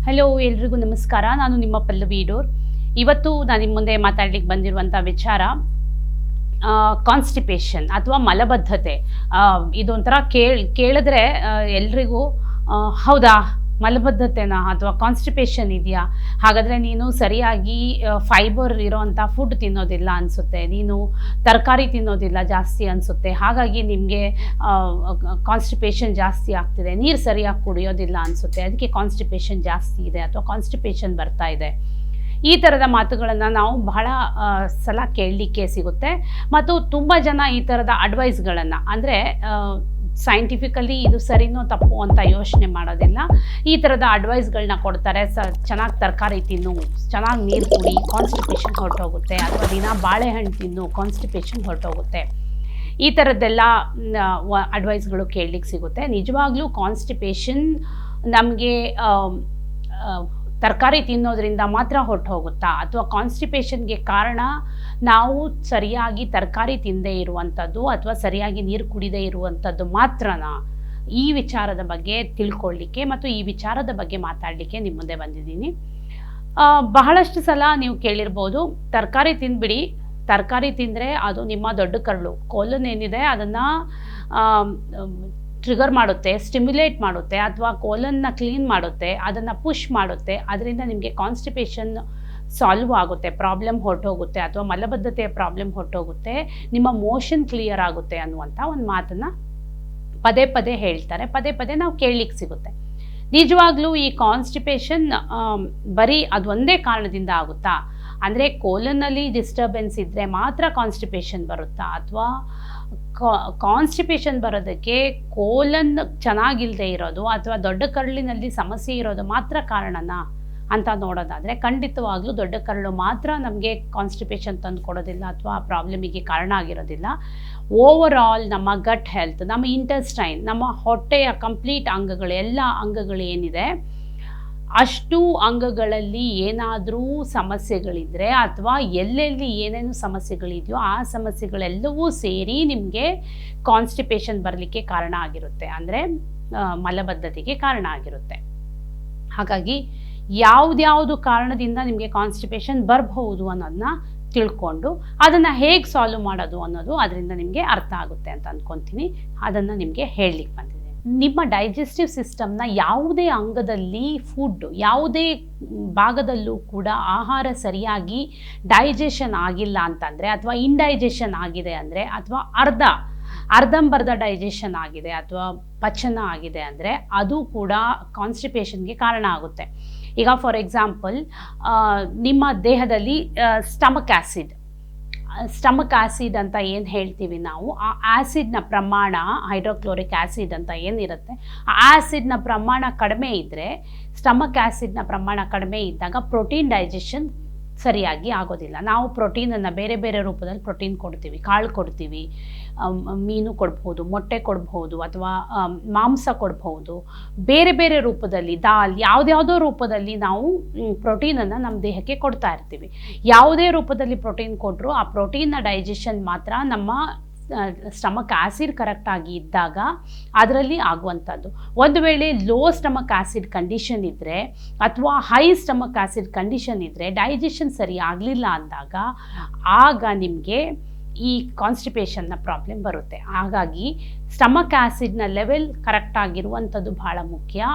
Hello ಎಲ್ರಿಗೂ ನಮಸ್ಕಾರ. ನಾನು ನಿಮ್ಮ ಪಲ್ಲವಿ ಡೋರ್. ಇವತ್ತು ನಾನು ನಿಮ್ಮ ಮುಂದೆ ಮಾತಾಡ್ಲಿಕ್ಕೆ ಬಂದಿರುವಂಥ ವಿಚಾರ ಕಾನ್ಸ್ಟಿಪೇಷನ್ ಅಥವಾ ಮಲಬದ್ಧತೆ. ಇದೊಂಥರ ಕೇಳಿದ್ರೆ ಎಲ್ರಿಗೂ ಹೌದಾ ಮಲಬದ್ಧತೆನಾ ಅಥವಾ ಕಾನ್ಸ್ಟಿಪೇಷನ್ ಇದೆಯಾ, ಹಾಗಾದರೆ ನೀನು ಸರಿಯಾಗಿ ಫೈಬರ್ ಇರೋವಂಥ ಫುಡ್ ತಿನ್ನೋದಿಲ್ಲ ಅನಿಸುತ್ತೆ, ನೀನು ತರಕಾರಿ ತಿನ್ನೋದಿಲ್ಲ ಜಾಸ್ತಿ ಅನಿಸುತ್ತೆ, ಹಾಗಾಗಿ ನಿಮಗೆ ಕಾನ್ಸ್ಟಿಪೇಷನ್ ಜಾಸ್ತಿ ಆಗ್ತಿದೆ, ನೀರು ಸರಿಯಾಗಿ ಕುಡಿಯೋದಿಲ್ಲ ಅನಿಸುತ್ತೆ, ಅದಕ್ಕೆ ಕಾನ್ಸ್ಟಿಪೇಷನ್ ಜಾಸ್ತಿ ಇದೆ ಅಥವಾ ಕಾನ್ಸ್ಟಿಪೇಷನ್ ಬರ್ತಾ ಇದೆ. ಈ ಥರದ ಮಾತುಗಳನ್ನು ನಾವು ಬಹಳ ಸಲ ಕೇಳಲಿಕ್ಕೆ ಸಿಗುತ್ತೆ. ಮತ್ತು ತುಂಬ ಜನ ಈ ಥರದ ಅಡ್ವೈಸ್ಗಳನ್ನು ಅಂದರೆ ಸೈಂಟಿಫಿಕಲಿ ಇದು ಸರಿನೋ ತಪ್ಪು ಅಂತ ಯೋಚನೆ ಮಾಡೋದಿಲ್ಲ. ಈ ಥರದ ಅಡ್ವೈಸ್ಗಳನ್ನ ಕೊಡ್ತಾರೆ. ಚೆನ್ನಾಗಿ ತರಕಾರಿ ತಿನ್ನು, ಚೆನ್ನಾಗಿ ನೀರು ಕುಡಿ, ಕಾನ್ಸ್ಟಿಪೇಷನ್ ಹೊರಟೋಗುತ್ತೆ, ಅಥವಾ ದಿನ ಬಾಳೆಹಣ್ಣು ತಿನ್ನು, ಕಾನ್ಸ್ಟಿಪೇಷನ್ ಹೊರಟೋಗುತ್ತೆ. ಈ ಥರದ್ದೆಲ್ಲ ಅಡ್ವೈಸ್ಗಳು ಕೇಳಲಿಕ್ಕೆ ಸಿಗುತ್ತೆ. ನಿಜವಾಗ್ಲೂ ಕಾನ್ಸ್ಟಿಪೇಷನ್ ನಮಗೆ ತರಕಾರಿ ತಿನ್ನೋದ್ರಿಂದ ಮಾತ್ರ ಹೊರಟು ಹೋಗುತ್ತಾ, ಅಥವಾ ಕಾನ್ಸ್ಟಿಪೇಷನ್ಗೆ ಕಾರಣ ನಾವು ಸರಿಯಾಗಿ ತರಕಾರಿ ತಿನ್ನದೇ ಇರುವಂಥದ್ದು ಅಥವಾ ಸರಿಯಾಗಿ ನೀರು ಕುಡಿದೇ ಇರುವಂಥದ್ದು ಮಾತ್ರನಾ? ಈ ವಿಚಾರದ ಬಗ್ಗೆ ತಿಳ್ಕೊಳ್ಳಿಕ್ಕೆ ಮತ್ತು ಈ ವಿಚಾರದ ಬಗ್ಗೆ ಮಾತಾಡಲಿಕ್ಕೆ ನಿಮ್ಮ ಮುಂದೆ ಬಂದಿದ್ದೀನಿ. ಬಹಳಷ್ಟು ಸಲ ನೀವು ಕೇಳಿರ್ಬೋದು, ತರಕಾರಿ ತಿಂದ್ಬಿಡಿ, ತರಕಾರಿ ತಿಂದರೆ ಅದು ನಿಮ್ಮ ದೊಡ್ಡ ಕರಳು ಕೋಲನ್ ಏನಿದೆ ಅದನ್ನು ಟ್ರಿಗರ್ ಮಾಡುತ್ತೆ, ಸ್ಟಿಮ್ಯುಲೇಟ್ ಮಾಡುತ್ತೆ, ಅಥವಾ ಕೋಲನ್ನ ಕ್ಲೀನ್ ಮಾಡುತ್ತೆ, ಅದನ್ನು ಪುಷ್ ಮಾಡುತ್ತೆ, ಅದರಿಂದ ನಿಮಗೆ ಕಾನ್ಸ್ಟಿಪೇಷನ್ ಸಾಲ್ವ್ ಆಗುತ್ತೆ, ಪ್ರಾಬ್ಲಮ್ ಹೊರಟೋಗುತ್ತೆ, ಅಥವಾ ಮಲಬದ್ಧತೆಯ ಪ್ರಾಬ್ಲಮ್ ಹೊರಟೋಗುತ್ತೆ, ನಿಮ್ಮ ಮೋಷನ್ ಕ್ಲಿಯರ್ ಆಗುತ್ತೆ ಅನ್ನುವಂಥ ಒಂದು ಮಾತನ್ನು ಪದೇ ಪದೇ ಹೇಳ್ತಾರೆ, ಪದೇ ಪದೇ ನಾವು ಕೇಳಲಿಕ್ಕೆ ಸಿಗುತ್ತೆ. ನಿಜವಾಗ್ಲೂ ಈ ಕಾನ್ಸ್ಟಿಪೇಷನ್ ಬರೀ ಅದೊಂದೇ ಕಾರಣದಿಂದ ಆಗುತ್ತಾ? ಅಂದರೆ ಕೋಲನ್ನಲ್ಲಿ ಡಿಸ್ಟರ್ಬೆನ್ಸ್ ಇದ್ದರೆ ಮಾತ್ರ ಕಾನ್ಸ್ಟಿಪೇಷನ್ ಬರುತ್ತಾ, ಅಥವಾ ಕಾನ್ಸ್ಟಿಪೇಷನ್ ಬರೋದಕ್ಕೆ ಕೋಲನ್ ಚೆನ್ನಾಗಿಲ್ಲದೆ ಇರೋದು ಅಥವಾ ದೊಡ್ಡ ಕರಳಿನಲ್ಲಿ ಸಮಸ್ಯೆ ಇರೋದು ಮಾತ್ರ ಕಾರಣನಾ ಅಂತ ನೋಡೋದಾದರೆ, ಖಂಡಿತವಾಗ್ಲೂ ದೊಡ್ಡ ಕರಳು ಮಾತ್ರ ನಮಗೆ ಕಾನ್ಸ್ಟಿಪೇಷನ್ ತಂದು ಕೊಡೋದಿಲ್ಲ ಅಥವಾ ಆ ಪ್ರಾಬ್ಲಮಿಗೆ ಕಾರಣ ಆಗಿರೋದಿಲ್ಲ. ಓವರ್ ಆಲ್ ನಮ್ಮ ಗಟ್ ಹೆಲ್ತ್, ನಮ್ಮ ಇಂಟೆಸ್ಟೈನ್, ನಮ್ಮ ಹೊಟ್ಟೆಯ ಕಂಪ್ಲೀಟ್ ಅಂಗಗಳು, ಎಲ್ಲ ಅಂಗಗಳು ಏನಿದೆ ಅಷ್ಟು ಅಂಗಗಳಲ್ಲಿ ಏನಾದರೂ ಸಮಸ್ಯೆಗಳಿದ್ದರೆ ಅಥವಾ ಎಲ್ಲೆಲ್ಲಿ ಏನೇನು ಸಮಸ್ಯೆಗಳಿದೆಯೋ ಆ ಸಮಸ್ಯೆಗಳೆಲ್ಲವೂ ಸೇರಿ ನಿಮಗೆ ಕಾನ್ಸ್ಟಿಪೇಷನ್ ಬರಲಿಕ್ಕೆ ಕಾರಣ ಆಗಿರುತ್ತೆ, ಅಂದರೆ ಮಲಬದ್ಧತೆಗೆ ಕಾರಣ ಆಗಿರುತ್ತೆ. ಹಾಗಾಗಿ ಯಾವುದ್ಯಾವುದು ಕಾರಣದಿಂದ ನಿಮಗೆ ಕಾನ್ಸ್ಟಿಪೇಷನ್ ಬರಬಹುದು ಅನ್ನೋದನ್ನ ತಿಳ್ಕೊಂಡು ಅದನ್ನು ಹೇಗೆ ಸಾಲ್ವ್ ಮಾಡೋದು ಅನ್ನೋದು ಅದರಿಂದ ನಿಮಗೆ ಅರ್ಥ ಆಗುತ್ತೆ ಅಂತ ಅಂದ್ಕೊತೀನಿ. ಅದನ್ನು ನಿಮಗೆ ಹೇಳಲಿಕ್ಕೆ ಬಂದಿದೆ. ನಿಮ್ಮ ಡೈಜೆಸ್ಟಿವ್ ಸಿಸ್ಟಮ್ನ ಯಾವುದೇ ಅಂಗದಲ್ಲಿ ಫುಡ್, ಯಾವುದೇ ಭಾಗದಲ್ಲೂ ಕೂಡ ಆಹಾರ ಸರಿಯಾಗಿ ಡೈಜೆಷನ್ ಆಗಿಲ್ಲ ಅಂತಂದರೆ, ಅಥವಾ ಇಂಡೈಜೆಷನ್ ಆಗಿದೆ ಅಂದರೆ, ಅಥವಾ ಅರ್ಧಂಬರ್ಧ ಡೈಜೆಷನ್ ಆಗಿದೆ ಅಥವಾ ಪಚನ ಆಗಿದೆ ಅಂದರೆ ಅದು ಕೂಡ ಕಾನ್ಸ್ಟಿಪೇಷನ್ಗೆ ಕಾರಣ ಆಗುತ್ತೆ. ಈಗ ಫಾರ್ ಎಕ್ಸಾಂಪಲ್, ನಿಮ್ಮ ದೇಹದಲ್ಲಿ ಸ್ಟಮಕ್ ಆ್ಯಸಿಡ್ ಅಂತ ಏನು ಹೇಳ್ತೀವಿ ನಾವು, ಆ ಆ್ಯಸಿಡ್ನ ಪ್ರಮಾಣ, ಹೈಡ್ರೋಕ್ಲೋರಿಕ್ ಆ್ಯಸಿಡ್ ಅಂತ ಏನಿರುತ್ತೆ, ಆ ಆ್ಯಸಿಡ್ನ ಪ್ರಮಾಣ ಕಡಿಮೆ ಇದ್ದರೆ, ಸ್ಟಮಕ್ ಆ್ಯಸಿಡ್ನ ಪ್ರಮಾಣ ಕಡಿಮೆ ಇದ್ದಾಗ ಪ್ರೋಟೀನ್ ಡೈಜೆಷನ್ ಸರಿಯಾಗಿ ಆಗೋದಿಲ್ಲ. ನಾವು ಪ್ರೋಟೀನನ್ನು ಬೇರೆ ಬೇರೆ ರೂಪದಲ್ಲಿ ಪ್ರೋಟೀನ್ ಕೊಡ್ತೀವಿ, ಕಾಳು ಕೊಡ್ತೀವಿ, ಮೀನು ಕೊಡ್ಬೋದು, ಮೊಟ್ಟೆ ಕೊಡ್ಬೋದು, ಅಥವಾ ಮಾಂಸ ಕೊಡ್ಬೋದು, ಬೇರೆ ಬೇರೆ ರೂಪದಲ್ಲಿ ದಾಲ್, ಯಾವುದ್ಯಾವುದೋ ರೂಪದಲ್ಲಿ ನಾವು ಪ್ರೋಟೀನನ್ನು ನಮ್ಮ ದೇಹಕ್ಕೆ ಕೊಡ್ತಾ ಇರ್ತೀವಿ. ಯಾವುದೇ ರೂಪದಲ್ಲಿ ಪ್ರೋಟೀನ್ ಕೊಟ್ಟರು ಆ ಪ್ರೋಟೀನ್ನ ಡೈಜೆಷನ್ ಮಾತ್ರ ನಮ್ಮ ಸ್ಟಮಕ್ ಆ್ಯಸಿಡ್ ಕರೆಕ್ಟಾಗಿ ಇದ್ದಾಗ ಅದರಲ್ಲಿ ಆಗುವಂಥದ್ದು. ಒಂದು ವೇಳೆ ಲೋ ಸ್ಟಮಕ್ ಆ್ಯಸಿಡ್ ಕಂಡೀಷನ್ ಇದ್ದರೆ ಅಥವಾ ಹೈ ಸ್ಟಮಕ್ ಆ್ಯಸಿಡ್ ಕಂಡೀಷನ್ ಇದ್ದರೆ, ಡೈಜೆಷನ್ ಸರಿ ಆಗಲಿಲ್ಲ ಅಂದಾಗ ಆಗ ನಿಮಗೆ ಈ ಕಾನ್ಸ್ಟಿಪೇಷನ್ನ ಪ್ರಾಬ್ಲಮ್ ಬರುತ್ತೆ. ಹಾಗಾಗಿ ಸ್ಟಮಕ್ ಆ್ಯಸಿಡ್ನ ಲೆವೆಲ್ ಕರೆಕ್ಟಾಗಿರುವಂಥದ್ದು ಬಹಳ ಮುಖ್ಯ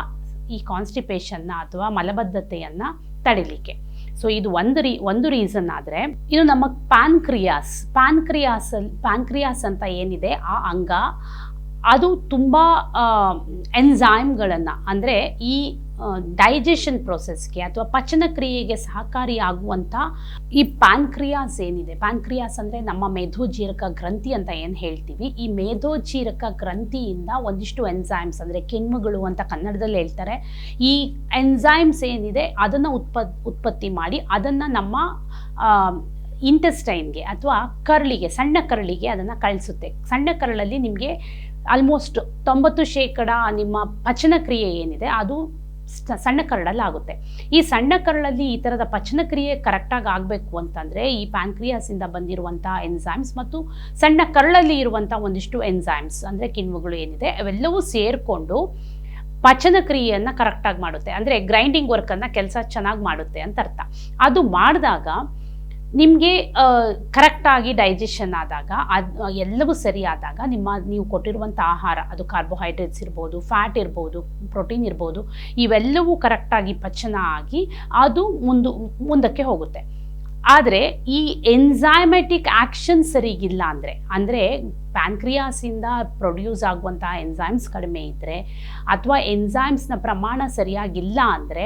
ಈ ಕಾನ್ಸ್ಟಿಪೇಷನ್ನ ಅಥವಾ ಮಲಬದ್ಧತೆಯನ್ನು ತಡಿಲಿಕ್ಕೆ. ಸೊ ಇದು ಒಂದು ರೀಸನ್ ಆದರೆ, ಇನ್ನು ನಮ್ಮ ಪ್ಯಾನ್ಕ್ರಿಯಾಸ್ ಅಂತ ಏನಿದೆ ಆ ಅಂಗ, ಅದು ತುಂಬ ಎನ್ಸೈಮ್ಗಳನ್ನು, ಅಂದರೆ ಈ ಡೈಜೆಷನ್ ಪ್ರೋಸೆಸ್ಗೆ ಅಥವಾ ಪಚನ ಕ್ರಿಯೆಗೆ ಸಹಕಾರಿಯಾಗುವಂಥ ಈ ಪ್ಯಾನ್ಕ್ರಿಯಾಸ್ ಏನಿದೆ, ಪ್ಯಾನ್ಕ್ರಿಯಾಸ್ ಅಂದರೆ ನಮ್ಮ ಮೇಧೋಜೀರಕ ಗ್ರಂಥಿ ಅಂತ ಏನು ಹೇಳ್ತೀವಿ, ಈ ಮೇಧೋಜೀರಕ ಗ್ರಂಥಿಯಿಂದ ಒಂದಿಷ್ಟು ಎನ್ಸೈಮ್ಸ್, ಅಂದರೆ ಕಿಣ್ವಗಳು ಅಂತ ಕನ್ನಡದಲ್ಲಿ ಹೇಳ್ತಾರೆ, ಈ ಎನ್ಸೈಮ್ಸ್ ಏನಿದೆ ಅದನ್ನು ಉತ್ಪತ್ತಿ ಮಾಡಿ ಅದನ್ನು ನಮ್ಮ ಇಂಟೆಸ್ಟೈನ್ಗೆ ಅಥವಾ ಕರಳಿಗೆ, ಸಣ್ಣ ಕರಳಿಗೆ ಅದನ್ನು ಕಳಿಸುತ್ತೆ. ಸಣ್ಣ ಕರಳಲ್ಲಿ ನಿಮಗೆ ಆಲ್ಮೋಸ್ಟ್ 90% ನಿಮ್ಮ ಪಚನ ಕ್ರಿಯೆ ಏನಿದೆ ಅದು ಸಣ್ಣ ಕರಳಲ್ಲಿ ಆಗುತ್ತೆ. ಈ ಸಣ್ಣ ಕರಳಲ್ಲಿ ಈ ಥರದ ಪಚನ ಕ್ರಿಯೆ ಕರೆಕ್ಟಾಗಿ ಆಗಬೇಕು ಅಂತಂದರೆ ಈ ಪ್ಯಾನ್ಕ್ರಿಯಾಸಿಂದ ಬಂದಿರುವಂಥ ಎನ್ಸೈಮ್ಸ್ ಮತ್ತು ಸಣ್ಣ ಕರಳಲ್ಲಿ ಇರುವಂಥ ಒಂದಿಷ್ಟು ಎನ್ಸೈಮ್ಸ್ ಅಂದರೆ ಕಿಣ್ವಗಳು ಏನಿದೆ ಅವೆಲ್ಲವೂ ಸೇರಿಕೊಂಡು ಪಚನ ಕ್ರಿಯೆಯನ್ನು ಕರೆಕ್ಟಾಗಿ ಮಾಡುತ್ತೆ, ಅಂದರೆ ಗ್ರೈಂಡಿಂಗ್ ವರ್ಕನ್ನು ಕೆಲಸ ಚೆನ್ನಾಗಿ ಮಾಡುತ್ತೆ ಅಂತ ಅರ್ಥ. ಅದು ಮಾಡಿದಾಗ ನಿಮಗೆ ಕರೆಕ್ಟಾಗಿ ಡೈಜೆಷನ್ ಆದಾಗ ಎಲ್ಲವೂ ಸರಿ ಆದಾಗ ನೀವು ಕೊಟ್ಟಿರುವಂಥ ಆಹಾರ, ಅದು ಕಾರ್ಬೋಹೈಡ್ರೇಟ್ಸ್ ಇರ್ಬೋದು, ಫ್ಯಾಟ್ ಇರ್ಬೋದು, ಪ್ರೋಟೀನ್ ಇರ್ಬೋದು, ಇವೆಲ್ಲವೂ ಕರೆಕ್ಟಾಗಿ ಪಚನ ಆಗಿ ಅದು ಮುಂದಕ್ಕೆ ಹೋಗುತ್ತೆ. ಆದರೆ ಈ ಎನ್ಸೈಮೆಟಿಕ್ ಆ್ಯಕ್ಷನ್ ಸರಿಗಿಲ್ಲ ಅಂದರೆ ಪ್ಯಾನ್ಕ್ರಿಯಾಸಿಂದ ಪ್ರೊಡ್ಯೂಸ್ ಆಗುವಂಥ ಎನ್ಸೈಮ್ಸ್ ಕಡಿಮೆ ಇದ್ದರೆ ಅಥವಾ ಎನ್ಸೈಮ್ಸ್ನ ಪ್ರಮಾಣ ಸರಿಯಾಗಿಲ್ಲ ಅಂದರೆ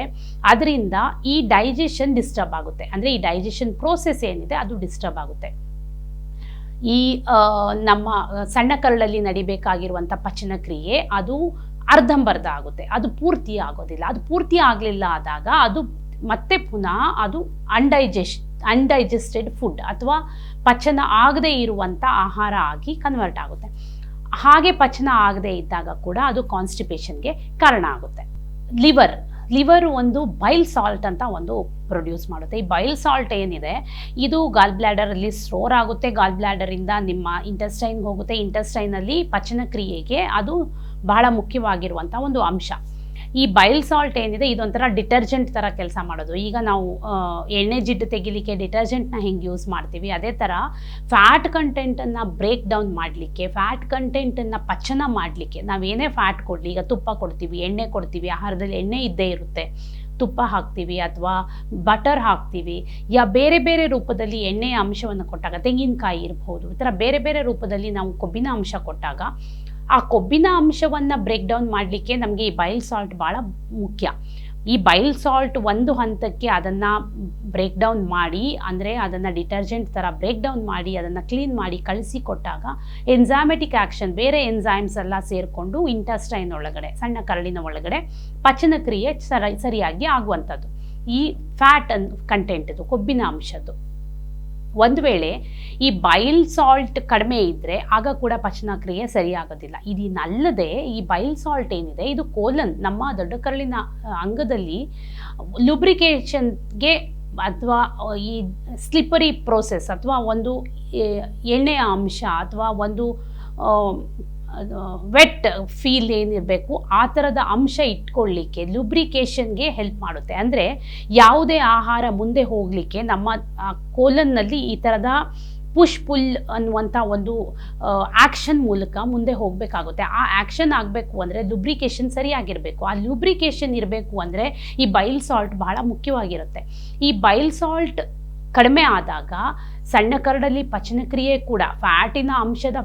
ಅದರಿಂದ ಈ ಡೈಜೆಷನ್ ಡಿಸ್ಟರ್ಬ್ ಆಗುತ್ತೆ, ಅಂದರೆ ಈ ಡೈಜೆಷನ್ ಪ್ರೋಸೆಸ್ ಏನಿದೆ ಅದು ಡಿಸ್ಟರ್ಬ್ ಆಗುತ್ತೆ. ಈ ನಮ್ಮ ಸಣ್ಣ ಕರಳಲ್ಲಿ ನಡಿಬೇಕಾಗಿರುವಂಥ ಪಚನ ಕ್ರಿಯೆ ಅದು ಅರ್ಧಂಬರ್ಧ ಆಗುತ್ತೆ, ಅದು ಪೂರ್ತಿ ಆಗೋದಿಲ್ಲ. ಅದು ಪೂರ್ತಿ ಆಗಲಿಲ್ಲ ಆದಾಗ ಅದು ಮತ್ತೆ ಪುನಃ ಅದು ಅನ್ಡೈಜೆಸ್ಟೆಡ್ ಫುಡ್ ಅಥವಾ ಪಚನ ಆಗದೇ ಇರುವಂಥ ಆಹಾರ ಆಗಿ ಕನ್ವರ್ಟ್ ಆಗುತ್ತೆ. ಹಾಗೆ ಪಚನ ಆಗದೇ ಇದ್ದಾಗ ಕೂಡ ಅದು ಕಾನ್ಸ್ಟಿಪೇಷನ್ಗೆ ಕಾರಣ ಆಗುತ್ತೆ. ಲಿವರ್ ಒಂದು ಬೈಲ್ ಸಾಲ್ಟ್ ಅಂತ ಒಂದು ಪ್ರೊಡ್ಯೂಸ್ ಮಾಡುತ್ತೆ. ಈ ಬೈಲ್ ಸಾಲ್ಟ್ ಏನಿದೆ ಇದು ಗಾಲ್ ಬ್ಲ್ಯಾಡರಲ್ಲಿ ಸ್ಟೋರ್ ಆಗುತ್ತೆ, ಗಾಲ್ ಬ್ಲ್ಯಾಡರಿಂದ ನಿಮ್ಮ ಇಂಟೆಸ್ಟೈನ್ಗೆ ಹೋಗುತ್ತೆ. ಇಂಟೆಸ್ಟೈನಲ್ಲಿ ಪಚನ ಕ್ರಿಯೆಗೆ ಅದು ಬಹಳ ಮುಖ್ಯವಾಗಿರುವಂಥ ಒಂದು ಅಂಶ. ಈ ಬೈಲ್ ಸಾಲ್ಟ್ ಏನಿದೆ ಇದೊಂಥರ ಡಿಟರ್ಜೆಂಟ್ ಥರ ಕೆಲಸ ಮಾಡೋದು. ಈಗ ನಾವು ಎಣ್ಣೆ ಜಿಡ್ಡು ತೆಗಿಲಿಕ್ಕೆ ಡಿಟರ್ಜೆಂಟ್ನ ಹೆಂಗೆ ಯೂಸ್ ಮಾಡ್ತೀವಿ, ಅದೇ ಥರ ಫ್ಯಾಟ್ ಕಂಟೆಂಟನ್ನು ಬ್ರೇಕ್ ಡೌನ್ ಮಾಡಲಿಕ್ಕೆ, ಫ್ಯಾಟ್ ಕಂಟೆಂಟನ್ನು ಪಚನ ಮಾಡಲಿಕ್ಕೆ ನಾವೇನೇ ಫ್ಯಾಟ್ ಕೊಡಲಿ, ಈಗ ತುಪ್ಪ ಕೊಡ್ತೀವಿ, ಎಣ್ಣೆ ಕೊಡ್ತೀವಿ, ಆಹಾರದಲ್ಲಿ ಎಣ್ಣೆ ಇದ್ದೇ ಇರುತ್ತೆ, ತುಪ್ಪ ಹಾಕ್ತೀವಿ ಅಥವಾ ಬಟರ್ ಹಾಕ್ತೀವಿ, ಬೇರೆ ಬೇರೆ ರೂಪದಲ್ಲಿ ಎಣ್ಣೆಯ ಅಂಶವನ್ನು ಕೊಟ್ಟಾಗ, ತೆಂಗಿನಕಾಯಿ ಇರ್ಬೋದು, ಈ ಥರ ಬೇರೆ ಬೇರೆ ರೂಪದಲ್ಲಿ ನಾವು ಕೊಬ್ಬಿನ ಅಂಶ ಕೊಟ್ಟಾಗ ಆ ಕೊಬ್ಬಿನ ಅಂಶವನ್ನು ಬ್ರೇಕ್ ಡೌನ್ ಮಾಡಲಿಕ್ಕೆ ನಮಗೆ ಈ ಬೈಲ್ ಸಾಲ್ಟ್ ಭಾಳ ಮುಖ್ಯ. ಈ ಬೈಲ್ ಸಾಲ್ಟ್ ಒಂದು ಹಂತಕ್ಕೆ ಅದನ್ನು ಬ್ರೇಕ್ ಡೌನ್ ಮಾಡಿ, ಅಂದರೆ ಅದನ್ನು ಡಿಟರ್ಜೆಂಟ್ ಥರ ಬ್ರೇಕ್ ಡೌನ್ ಮಾಡಿ ಅದನ್ನು ಕ್ಲೀನ್ ಮಾಡಿ ಕಳಿಸಿ ಕೊಟ್ಟಾಗ ಎನ್ಸೈಮೆಟಿಕ್ ಆ್ಯಕ್ಷನ್, ಬೇರೆ ಎನ್ಸೈಮ್ಸ್ ಎಲ್ಲ ಸೇರಿಕೊಂಡು ಇಂಟೆಸ್ಟೈನ್ ಒಳಗಡೆ, ಸಣ್ಣ ಕರಳಿನ ಒಳಗಡೆ ಪಚನ ಕ್ರಿಯೆ ಸರಿಯಾಗಿ ಆಗುವಂಥದ್ದು. ಈ ಫ್ಯಾಟ್ ಕಂಟೆಂಟದು, ಕೊಬ್ಬಿನ ಅಂಶದ್ದು. ಒಂದು ವೇಳೆ ಈ ಬೈಲ್ ಸಾಲ್ಟ್ ಕಡಿಮೆ ಇದ್ದರೆ ಆಗ ಕೂಡ ಪಚನ ಕ್ರಿಯೆ ಸರಿಯಾಗೋದಿಲ್ಲ. ಇದನ್ನಲ್ಲದೆ ಈ ಬೈಲ್ ಸಾಲ್ಟ್ ಏನಿದೆ ಇದು ಕೋಲನ್, ನಮ್ಮ ದೊಡ್ಡ ಕರಳಿನ ಅಂಗದಲ್ಲಿ ಲುಬ್ರಿಕೇಷನ್ಗೆ ಅಥವಾ ಈ ಸ್ಲಿಪ್ಪರಿ ಪ್ರೋಸೆಸ್ ಅಥವಾ ಒಂದು ಎಣ್ಣೆಯ ಅಂಶ ಅಥವಾ ಒಂದು ವೆಟ್ ಫೀಲ್ ಏನಿರಬೇಕು ಆ ಥರದ ಅಂಶ ಇಟ್ಕೊಳ್ಳಿಕ್ಕೆ ಲುಬ್ರಿಕೇಷನ್ಗೆ ಹೆಲ್ಪ್ ಮಾಡುತ್ತೆ. ಅಂದರೆ ಯಾವುದೇ ಆಹಾರ ಮುಂದೆ ಹೋಗಲಿಕ್ಕೆ ನಮ್ಮ ಕೋಲನ್ನಲ್ಲಿ ಈ ಥರದ ಪುಷ್ ಪುಲ್ ಅನ್ನುವಂಥ ಒಂದು ಆ್ಯಕ್ಷನ್ ಮೂಲಕ ಮುಂದೆ ಹೋಗಬೇಕಾಗುತ್ತೆ. ಆ ಆ್ಯಕ್ಷನ್ ಆಗಬೇಕು ಅಂದರೆ ಲುಬ್ರಿಕೇಷನ್ ಸರಿಯಾಗಿರಬೇಕು. ಆ ಲುಬ್ರಿಕೇಷನ್ ಇರಬೇಕು ಅಂದರೆ ಈ ಬೈಲ್ ಸಾಲ್ಟ್ ಬಹಳ ಮುಖ್ಯವಾಗಿರುತ್ತೆ. ಈ ಬೈಲ್ ಸಾಲ್ಟ್ ಕಡಿಮೆ ಆದಾಗ ಸಣ್ಣ ಕರಡಲ್ಲಿ ಪಚನಕ್ರಿಯೆ ಕೂಡ, ಫ್ಯಾಟಿನ ಅಂಶದ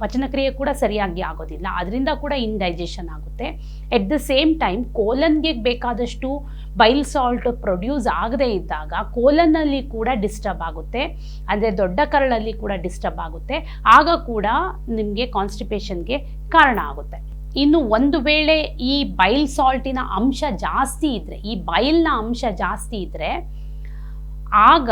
ಪಚನಕ್ರಿಯೆ ಕೂಡ ಸರಿಯಾಗಿ ಆಗೋದಿಲ್ಲ, ಅದರಿಂದ ಕೂಡ ಇಂಡೈಜೆಷನ್ ಆಗುತ್ತೆ. ಎಟ್ ದ ಸೇಮ್ ಟೈಮ್ ಕೋಲನ್ಗೆ ಬೇಕಾದಷ್ಟು ಬೈಲ್ ಸಾಲ್ಟ್ ಪ್ರೊಡ್ಯೂಸ್ ಆಗದೇ ಇದ್ದಾಗ ಕೋಲನ್ನಲ್ಲಿ ಕೂಡ ಡಿಸ್ಟರ್ಬ್ ಆಗುತ್ತೆ, ಅಂದರೆ ದೊಡ್ಡ ಕರಳಲ್ಲಿ ಕೂಡ ಡಿಸ್ಟರ್ಬ್ ಆಗುತ್ತೆ. ಆಗ ಕೂಡ ನಿಮಗೆ ಕಾನ್ಸ್ಟಿಪೇಷನ್ಗೆ ಕಾರಣ ಆಗುತ್ತೆ. ಇನ್ನು ಒಂದು ವೇಳೆ ಈ ಬೈಲ್ ಸಾಲ್ಟಿನ ಅಂಶ ಜಾಸ್ತಿ ಇದ್ದರೆ, ಈ ಬೈಲ್ನ ಅಂಶ ಜಾಸ್ತಿ ಇದ್ದರೆ ಆಗ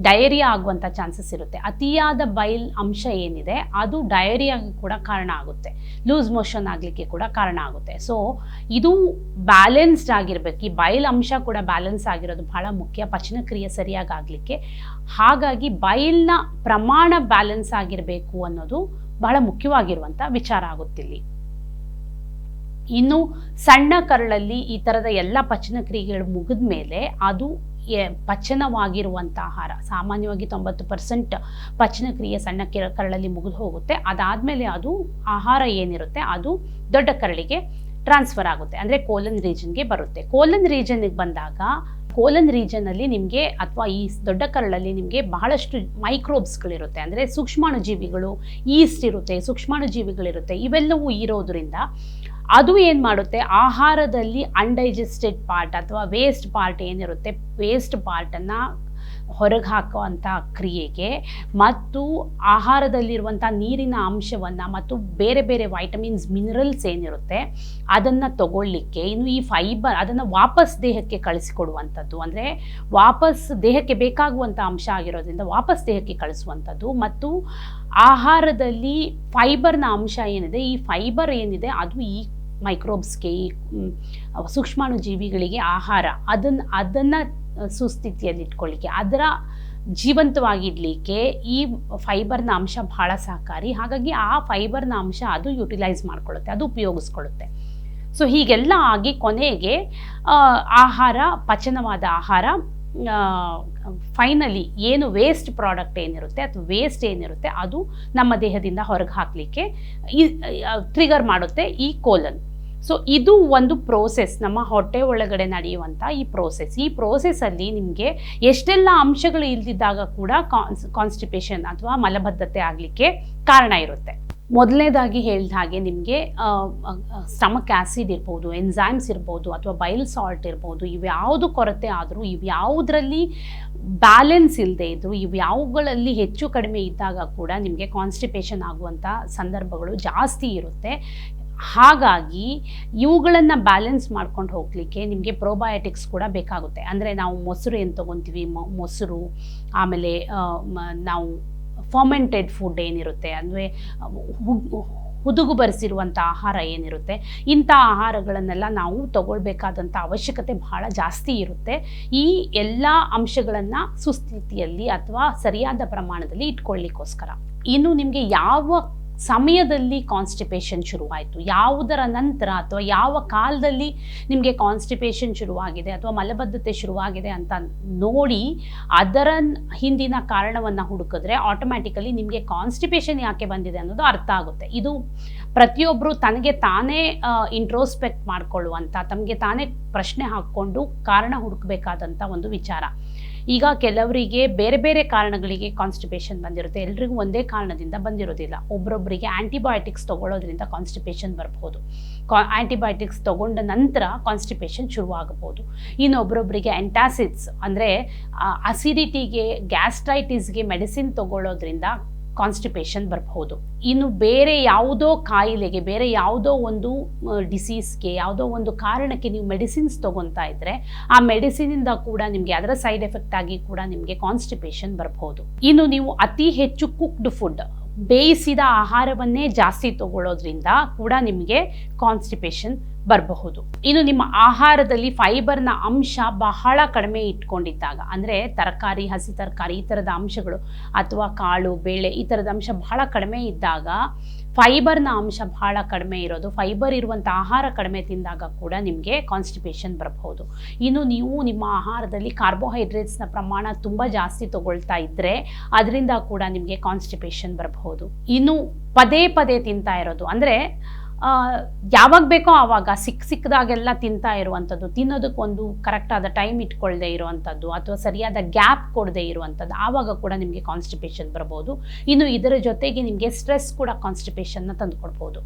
ಡಯರಿಯಾ ಆಗುವಂಥ ಚಾನ್ಸಸ್ ಇರುತ್ತೆ. ಅತಿಯಾದ ಬೈಲ್ ಅಂಶ ಏನಿದೆ ಅದು ಡಯರಿಯಾಗೆ ಕೂಡ ಕಾರಣ ಆಗುತ್ತೆ, ಲೂಸ್ ಮೋಷನ್ ಆಗಲಿಕ್ಕೆ ಕೂಡ ಕಾರಣ ಆಗುತ್ತೆ. ಸೊ ಇದು ಬ್ಯಾಲೆನ್ಸ್ಡ್ ಆಗಿರಬೇಕು. ಈ ಬೈಲ್ ಅಂಶ ಕೂಡ ಬ್ಯಾಲೆನ್ಸ್ ಆಗಿರೋದು ಬಹಳ ಮುಖ್ಯ ಪಚನಕ್ರಿಯೆ ಸರಿಯಾಗಿ ಆಗಲಿಕ್ಕೆ. ಹಾಗಾಗಿ ಬೈಲ್ನ ಪ್ರಮಾಣ ಬ್ಯಾಲೆನ್ಸ್ ಆಗಿರಬೇಕು ಅನ್ನೋದು ಬಹಳ ಮುಖ್ಯವಾಗಿರುವಂಥ ವಿಚಾರ ಆಗುತ್ತಿಲ್ಲಿ. ಇನ್ನು ಸಣ್ಣ ಕರಳಲ್ಲಿ ಈ ಥರದ ಎಲ್ಲ ಪಚನಕ್ರಿಯೆಗಳು ಮುಗಿದ ಮೇಲೆ ಅದು ಪಚನವಾಗಿರುವಂಥ ಆಹಾರ, ಸಾಮಾನ್ಯವಾಗಿ 90% ಪಚನಕ್ರಿಯೆ ಸಣ್ಣ ಕರಳಲ್ಲಿ ಮುಗಿದು ಹೋಗುತ್ತೆ. ಅದಾದಮೇಲೆ ಅದು ಆಹಾರ ಏನಿರುತ್ತೆ ಅದು ದೊಡ್ಡ ಕರಳಿಗೆ ಟ್ರಾನ್ಸ್ಫರ್ ಆಗುತ್ತೆ, ಅಂದರೆ ಕೋಲನ್ ರೀಜನ್ಗೆ ಬರುತ್ತೆ. ಕೋಲನ್ ರೀಜನ್ಗೆ ಬಂದಾಗ ಕೋಲನ್ ರೀಜನಲ್ಲಿ ನಿಮಗೆ ಅಥವಾ ಈ ದೊಡ್ಡ ಕರಳಲ್ಲಿ ನಿಮಗೆ ಬಹಳಷ್ಟು ಮೈಕ್ರೋಬ್ಸ್ಗಳಿರುತ್ತೆ, ಅಂದರೆ ಸೂಕ್ಷ್ಮಾಣುಜೀವಿಗಳು, ಈಸ್ಟ್ ಇರುತ್ತೆ, ಸೂಕ್ಷ್ಮಾಣುಜೀವಿಗಳಿರುತ್ತೆ. ಇವೆಲ್ಲವೂ ಇರೋದ್ರಿಂದ ಅದು ಏನು ಮಾಡುತ್ತೆ, ಆಹಾರದಲ್ಲಿ ಅನ್ಡೈಜೆಸ್ಟೆಡ್ ಪಾರ್ಟ್ ಅಥವಾ ವೇಸ್ಟ್ ಪಾರ್ಟ್ ಏನಿರುತ್ತೆ, ವೇಸ್ಟ್ ಪಾರ್ಟನ್ನು ಹೊರಗೆ ಹಾಕುವಂಥ ಕ್ರಿಯೆಗೆ ಮತ್ತು ಆಹಾರದಲ್ಲಿರುವಂಥ ನೀರಿನ ಅಂಶವನ್ನು ಮತ್ತು ಬೇರೆ ಬೇರೆ ವೈಟಮಿನ್ಸ್, ಮಿನರಲ್ಸ್ ಏನಿರುತ್ತೆ ಅದನ್ನು ತಗೊಳ್ಳಿಕ್ಕೆ, ಇನ್ನು ಈ ಫೈಬರ್ ಅದನ್ನು ವಾಪಸ್ ದೇಹಕ್ಕೆ ಕಳಿಸಿಕೊಡುವಂಥದ್ದು, ಅಂದರೆ ವಾಪಸ್ ದೇಹಕ್ಕೆ ಬೇಕಾಗುವಂಥ ಅಂಶ ಆಗಿರೋದ್ರಿಂದ ವಾಪಸ್ ದೇಹಕ್ಕೆ ಕಳಿಸುವಂಥದ್ದು. ಮತ್ತು ಆಹಾರದಲ್ಲಿ ಫೈಬರ್ನ ಅಂಶ ಏನಿದೆ, ಈ ಫೈಬರ್ ಏನಿದೆ ಅದು ಈ ಮೈಕ್ರೋಬ್ಸ್ಗೆ, ಈ ಸೂಕ್ಷ್ಮಾಣುಜೀವಿಗಳಿಗೆ ಆಹಾರ, ಅದನ್ನು ಸುಸ್ಥಿತಿಯಲ್ಲಿ ಇಟ್ಕೊಳ್ಳಿಕ್ಕೆ, ಅದರ ಜೀವಂತವಾಗಿಡಲಿಕ್ಕೆ ಈ ಫೈಬರ್ನ ಅಂಶ ಬಹಳ ಸಹಕಾರಿ. ಹಾಗಾಗಿ ಆ ಫೈಬರ್ನ ಅಂಶ ಅದು ಯುಟಿಲೈಸ್ ಮಾಡ್ಕೊಳ್ಳುತ್ತೆ, ಅದು ಉಪಯೋಗಿಸ್ಕೊಳ್ಳುತ್ತೆ. ಸೊ ಹೀಗೆಲ್ಲ ಆಗಿ ಕೊನೆಗೆ ಆಹಾರ, ಪಚನವಾದ ಆಹಾರ ಫೈನಲಿ ಏನು ವೇಸ್ಟ್ ಪ್ರಾಡಕ್ಟ್ ಏನಿರುತ್ತೆ ಅಥವಾ ವೇಸ್ಟ್ ಏನಿರುತ್ತೆ ಅದು ನಮ್ಮ ದೇಹದಿಂದ ಹೊರಗೆ ಹಾಕಲಿಕ್ಕೆ ಟ್ರಿಗರ್ ಮಾಡುತ್ತೆ ಈ ಕೋಲನ್. ಸೊ ಇದು ಒಂದು ಪ್ರೋಸೆಸ್, ನಮ್ಮ ಹೊಟ್ಟೆ ಒಳಗಡೆ ನಡೆಯುವಂಥ ಈ ಪ್ರೋಸೆಸ್ಸಲ್ಲಿ ನಿಮಗೆ ಎಷ್ಟೆಲ್ಲ ಅಂಶಗಳು ಇಲ್ದಿದ್ದಾಗ ಕೂಡ ಕಾನ್ಸ್ಟಿಪೇಷನ್ ಅಥವಾ ಮಲಬದ್ಧತೆ ಆಗಲಿಕ್ಕೆ ಕಾರಣ ಇರುತ್ತೆ. ಮೊದಲನೇದಾಗಿ ಹೇಳಿದ ಹಾಗೆ ನಿಮಗೆ ಸ್ಟಮಕ್ ಆ್ಯಸಿಡ್ ಇರ್ಬೋದು, ಎನ್ಸೈಮ್ಸ್ ಇರ್ಬೋದು, ಅಥವಾ ಬೈಲ್ ಸಾಲ್ಟ್ ಇರ್ಬೋದು, ಇವ್ಯಾವುದು ಕೊರತೆ ಆದರೂ, ಇವ್ಯಾವುದರಲ್ಲಿ ಬ್ಯಾಲೆನ್ಸ್ ಇಲ್ಲದೆ ಇದ್ದರೂ, ಇವ್ಯಾವುಗಳಲ್ಲಿ ಹೆಚ್ಚು ಕಡಿಮೆ ಇದ್ದಾಗ ಕೂಡ ನಿಮಗೆ ಕಾನ್ಸ್ಟಿಪೇಷನ್ ಆಗುವಂಥ ಸಂದರ್ಭಗಳು ಜಾಸ್ತಿ ಇರುತ್ತೆ. ಹಾಗಾಗಿ ಇವುಗಳನ್ನು ಬ್ಯಾಲೆನ್ಸ್ ಮಾಡ್ಕೊಂಡು ಹೋಗಲಿಕ್ಕೆ ನಿಮಗೆ ಪ್ರೋಬಯೋಟಿಕ್ಸ್ ಕೂಡ ಬೇಕಾಗುತ್ತೆ. ಅಂದರೆ ನಾವು ಮೊಸರು ಏನು ತೊಗೊತೀವಿ, ಮೊಸರು, ಆಮೇಲೆ ನಾವು ಫರ್ಮೆಂಟೆಡ್ ಫುಡ್ ಏನಿರುತ್ತೆ, ಅಂದರೆ ಹುದುಗು ಬರೆಸಿರುವಂಥ ಆಹಾರ ಏನಿರುತ್ತೆ, ಇಂಥ ಆಹಾರಗಳನ್ನೆಲ್ಲ ನಾವು ತಗೊಳ್ಬೇಕಾದಂಥ ಅವಶ್ಯಕತೆ ಬಹಳ ಜಾಸ್ತಿ ಇರುತ್ತೆ. ಈ ಎಲ್ಲ ಅಂಶಗಳನ್ನು ಸುಸ್ಥಿತಿಯಲ್ಲಿ ಅಥವಾ ಸರಿಯಾದ ಪ್ರಮಾಣದಲ್ಲಿ ಇಟ್ಕೊಳ್ಳಿಕ್ಕೋಸ್ಕರ. ಇನ್ನು ನಿಮಗೆ ಯಾವ ಸಮಯದಲ್ಲಿ ಕಾನ್ಸ್ಟಿಪೇಷನ್ ಶುರುವಾಯಿತು, ಯಾವುದರ ನಂತರ ಅಥವಾ ಯಾವ ಕಾಲದಲ್ಲಿ ನಿಮಗೆ ಕಾನ್ಸ್ಟಿಪೇಷನ್ ಶುರುವಾಗಿದೆ ಅಥವಾ ಮಲಬದ್ಧತೆ ಶುರುವಾಗಿದೆ ಅಂತ ನೋಡಿ ಅದರ ಹಿಂದಿನ ಕಾರಣವನ್ನು ಹುಡುಕಿದ್ರೆ ಆಟೋಮ್ಯಾಟಿಕಲಿ ನಿಮಗೆ ಕಾನ್ಸ್ಟಿಪೇಷನ್ ಯಾಕೆ ಬಂದಿದೆ ಅನ್ನೋದು ಅರ್ಥ ಆಗುತ್ತೆ. ಇದು ಪ್ರತಿಯೊಬ್ಬರು ತನಗೆ ತಾನೇ ಇಂಟ್ರೋಸ್ಪೆಕ್ಟ್ ಮಾಡಿಕೊಳ್ಳುವಂಥ, ತಮಗೆ ತಾನೇ ಪ್ರಶ್ನೆ ಹಾಕ್ಕೊಂಡು ಕಾರಣ ಹುಡುಕಬೇಕಾದಂಥ ಒಂದು ವಿಚಾರ. ಈಗ ಕೆಲವರಿಗೆ ಬೇರೆ ಬೇರೆ ಕಾರಣಗಳಿಗೆ ಕಾನ್ಸ್ಟಿಪೇಷನ್ ಬಂದಿರುತ್ತೆ, ಎಲ್ರಿಗೂ ಒಂದೇ ಕಾರಣದಿಂದ ಬಂದಿರೋದಿಲ್ಲ. ಒಬ್ಬರೊಬ್ಬರಿಗೆ ಆ್ಯಂಟಿಬಯೋಟಿಕ್ಸ್ ತೊಗೊಳ್ಳೋದ್ರಿಂದ ಕಾನ್ಸ್ಟಿಪೇಷನ್ ಬರ್ಬೋದು, ಆ್ಯಂಟಿಬಯೋಟಿಕ್ಸ್ ತೊಗೊಂಡ ನಂತರ ಕಾನ್ಸ್ಟಿಪೇಷನ್ ಶುರುವಾಗಬಹುದು. ಇನ್ನೊಬ್ಬರೊಬ್ಬರಿಗೆ ಆ್ಯಂಟಾಸಿಡ್ಸ್ ಅಂದರೆ ಅಸಿಡಿಟಿಗೆ, ಗ್ಯಾಸ್ಟ್ರೈಟಿಸ್ಗೆ ಮೆಡಿಸಿನ್ ತೊಗೊಳ್ಳೋದ್ರಿಂದ ಕಾನ್ಸ್ಟಿಪೇಷನ್ ಬರಬಹುದು. ಇನ್ನು ಬೇರೆ ಯಾವುದೋ ಕಾಯಿಲೆಗೆ, ಬೇರೆ ಯಾವುದೋ ಒಂದು ಡಿಸೀಸ್ಗೆ, ಯಾವುದೋ ಒಂದು ಕಾರಣಕ್ಕೆ ನೀವು ಮೆಡಿಸಿನ್ಸ್ ತೊಗೊತಾ ಇದ್ದರೆ ಆ ಮೆಡಿಸಿನಿಂದ ಕೂಡ ನಿಮಗೆ ಅದರ ಸೈಡ್ ಎಫೆಕ್ಟ್ ಆಗಿ ಕೂಡ ನಿಮಗೆ ಕಾನ್ಸ್ಟಿಪೇಷನ್ ಬರಬಹುದು. ಇನ್ನು ನೀವು ಅತಿ ಹೆಚ್ಚು ಕುಕ್ಡ್ ಫುಡ್, ಬೇಯಿಸಿದ ಆಹಾರವನ್ನೇ ಜಾಸ್ತಿ ತಗೊಳ್ಳೋದ್ರಿಂದ ಕೂಡ ನಿಮಗೆ ಕಾನ್ಸ್ಟಿಪೇಷನ್ ಬರಬಹುದು. ಇನ್ನು ನಿಮ್ಮ ಆಹಾರದಲ್ಲಿ ಫೈಬರ್ನ ಅಂಶ ಬಹಳ ಕಡಿಮೆ ಇಟ್ಕೊಂಡಿದ್ದಾಗ, ಅಂದರೆ ತರಕಾರಿ, ಹಸಿ ತರಕಾರಿ ಈ ಥರದ ಅಂಶಗಳು ಅಥವಾ ಕಾಳು, ಬೇಳೆ ಈ ಥರದ ಅಂಶ ಬಹಳ ಕಡಿಮೆ ಇದ್ದಾಗ, ಫೈಬರ್ನ ಅಂಶ ಬಹಳ ಕಡಿಮೆ ಇರೋದು, ಫೈಬರ್ ಇರುವಂಥ ಆಹಾರ ಕಡಿಮೆ ತಿಂದಾಗ ಕೂಡ ನಿಮಗೆ ಕಾನ್ಸ್ಟಿಪೇಷನ್ ಬರಬಹುದು. ಇನ್ನು ನೀವು ನಿಮ್ಮ ಆಹಾರದಲ್ಲಿ ಕಾರ್ಬೋಹೈಡ್ರೇಟ್ಸ್ನ ಪ್ರಮಾಣ ತುಂಬ ಜಾಸ್ತಿ ತಗೊಳ್ತಾ ಇದ್ದರೆ ಅದರಿಂದ ಕೂಡ ನಿಮಗೆ ಕಾನ್ಸ್ಟಿಪೇಷನ್ ಬರಬಹುದು. ಇನ್ನು ಪದೇ ಪದೇ ತಿಂತಾ ಇರೋದು, ಅಂದರೆ ಯಾವಾಗ ಬೇಕೋ ಆವಾಗ ಸಿಕ್ಕದಾಗೆಲ್ಲ ತಿಂತಾ ಇರುವಂಥದ್ದು, ತಿನ್ನೋದಕ್ಕೊಂದು ಕರೆಕ್ಟಾದ ಟೈಮ್ ಇಟ್ಕೊಳ್ಳದೆ ಇರುವಂಥದ್ದು ಅಥವಾ ಸರಿಯಾದ ಗ್ಯಾಪ್ ಕೊಡದೆ ಇರುವಂಥದ್ದು, ಆವಾಗ ಕೂಡ ನಿಮಗೆ ಕಾನ್ಸ್ಟಿಪೇಷನ್ ಬರ್ಬೋದು. ಇನ್ನು ಇದರ ಜೊತೆಗೆ ನಿಮಗೆ ಸ್ಟ್ರೆಸ್ ಕೂಡ ಕಾನ್ಸ್ಟಿಪೇಷನ್ನ ತಂದುಕೊಡ್ಬೋದು.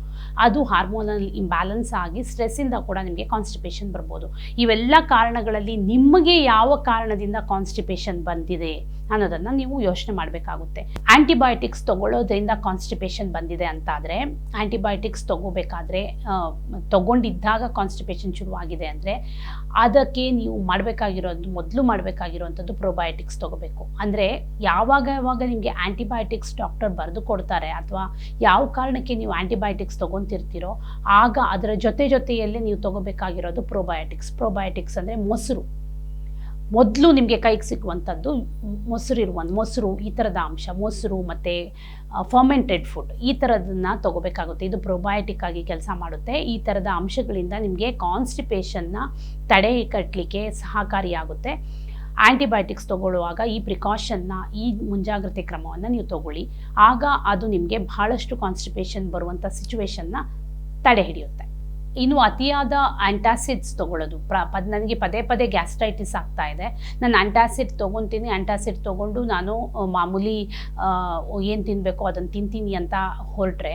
ಅದು ಹಾರ್ಮೋನಲ್ ಇಂಬ್ಯಾಲೆನ್ಸ್ ಆಗಿ ಸ್ಟ್ರೆಸ್ಸಿಂದ ಕೂಡ ನಿಮಗೆ ಕಾನ್ಸ್ಟಿಪೇಷನ್ ಬರ್ಬೋದು. ಇವೆಲ್ಲ ಕಾರಣಗಳಲ್ಲಿ ನಿಮಗೆ ಯಾವ ಕಾರಣದಿಂದ ಕಾನ್ಸ್ಟಿಪೇಷನ್ ಬಂದಿದೆ ಅನ್ನೋದನ್ನು ನೀವು ಯೋಚನೆ ಮಾಡಬೇಕಾಗುತ್ತೆ. ಆ್ಯಂಟಿಬಯೋಟಿಕ್ಸ್ ತಗೊಳ್ಳೋದ್ರಿಂದ ಕಾನ್ಸ್ಟಿಪೇಷನ್ ಬಂದಿದೆ ಅಂತಾದರೆ, ಆ್ಯಂಟಿಬಯೋಟಿಕ್ಸ್ ತಗೋಬೇಕಾದ್ರೆ ತಗೊಂಡಿದ್ದಾಗ ಕಾನ್ಸ್ಟಿಪೇಷನ್ ಶುರುವಾಗಿದೆ ಅಂದರೆ ಅದಕ್ಕೆ ನೀವು ಮೊದಲು ಮಾಡಬೇಕಾಗಿರೋಂಥದ್ದು ಪ್ರೋಬಯೋಟಿಕ್ಸ್ ತಗೋಬೇಕು. ಅಂದರೆ ಯಾವಾಗ ನಿಮಗೆ ಆ್ಯಂಟಿಬಯೋಟಿಕ್ಸ್ ಡಾಕ್ಟರ್ ಬರೆದು ಕೊಡ್ತಾರೆ ಅಥವಾ ಯಾವ ಕಾರಣಕ್ಕೆ ನೀವು ಆ್ಯಂಟಿಬಯೋಟಿಕ್ಸ್ ತೊಗೊತಿರ್ತೀರೋ ಆಗ ಅದರ ಜೊತೆಯಲ್ಲೇ ನೀವು ತಗೋಬೇಕಾಗಿರೋದು ಪ್ರೋಬಯೋಟಿಕ್ಸ್ ಅಂದರೆ ಮೊದಲು ನಿಮಗೆ ಕೈಗೆ ಸಿಗುವಂಥದ್ದು ಮೊಸರು, ಈ ಥರದ ಅಂಶ, ಮೊಸರು ಮತ್ತು ಫರ್ಮೆಂಟೆಡ್ ಫುಡ್ ಈ ಥರದನ್ನ ತೊಗೋಬೇಕಾಗುತ್ತೆ. ಇದು ಪ್ರೊಬಯೋಟಿಕ್ ಆಗಿ ಕೆಲಸ ಮಾಡುತ್ತೆ. ಈ ಥರದ ಅಂಶಗಳಿಂದ ನಿಮಗೆ ಕಾನ್ಸ್ಟಿಪೇಷನ್ನ ತಡೆ ಕಟ್ಟಲಿಕ್ಕೆ ಸಹಕಾರಿಯಾಗುತ್ತೆ. ಆ್ಯಂಟಿಬಯೋಟಿಕ್ಸ್ ತೊಗೊಳ್ಳುವಾಗ ಈ ಪ್ರಿಕಾಷನ್ನ, ಈ ಮುಂಜಾಗ್ರತೆ ಕ್ರಮವನ್ನು ನೀವು ತೊಗೊಳ್ಳಿ. ಆಗ ಅದು ನಿಮಗೆ ಬಹಳಷ್ಟು ಕಾನ್ಸ್ಟಿಪೇಷನ್ ಬರುವಂಥ ಸಿಚುವೇಷನ್ನ ತಡೆ ಹಿಡಿಯುತ್ತೆ. ಇನ್ನು ಅತಿಯಾದ ಆ್ಯಂಟಾಸಿಡ್ಸ್ ತೊಗೊಳ್ಳೋದು, ನನಗೆ ಪದೇ ಗ್ಯಾಸ್ಟ್ರೈಟಿಸ್ ಆಗ್ತಾ ಇದೆ, ನಾನು ಆ್ಯಂಟಾಸಿಡ್ ತೊಗೊತೀನಿ, ಆ್ಯಂಟಾಸಿಡ್ ತೊಗೊಂಡು ನಾನು ಮಾಮೂಲಿ ಏನು ತಿನ್ನಬೇಕು ಅದನ್ನು ತಿಂತೀನಿ ಅಂತ ಹೊರಟ್ರೆ,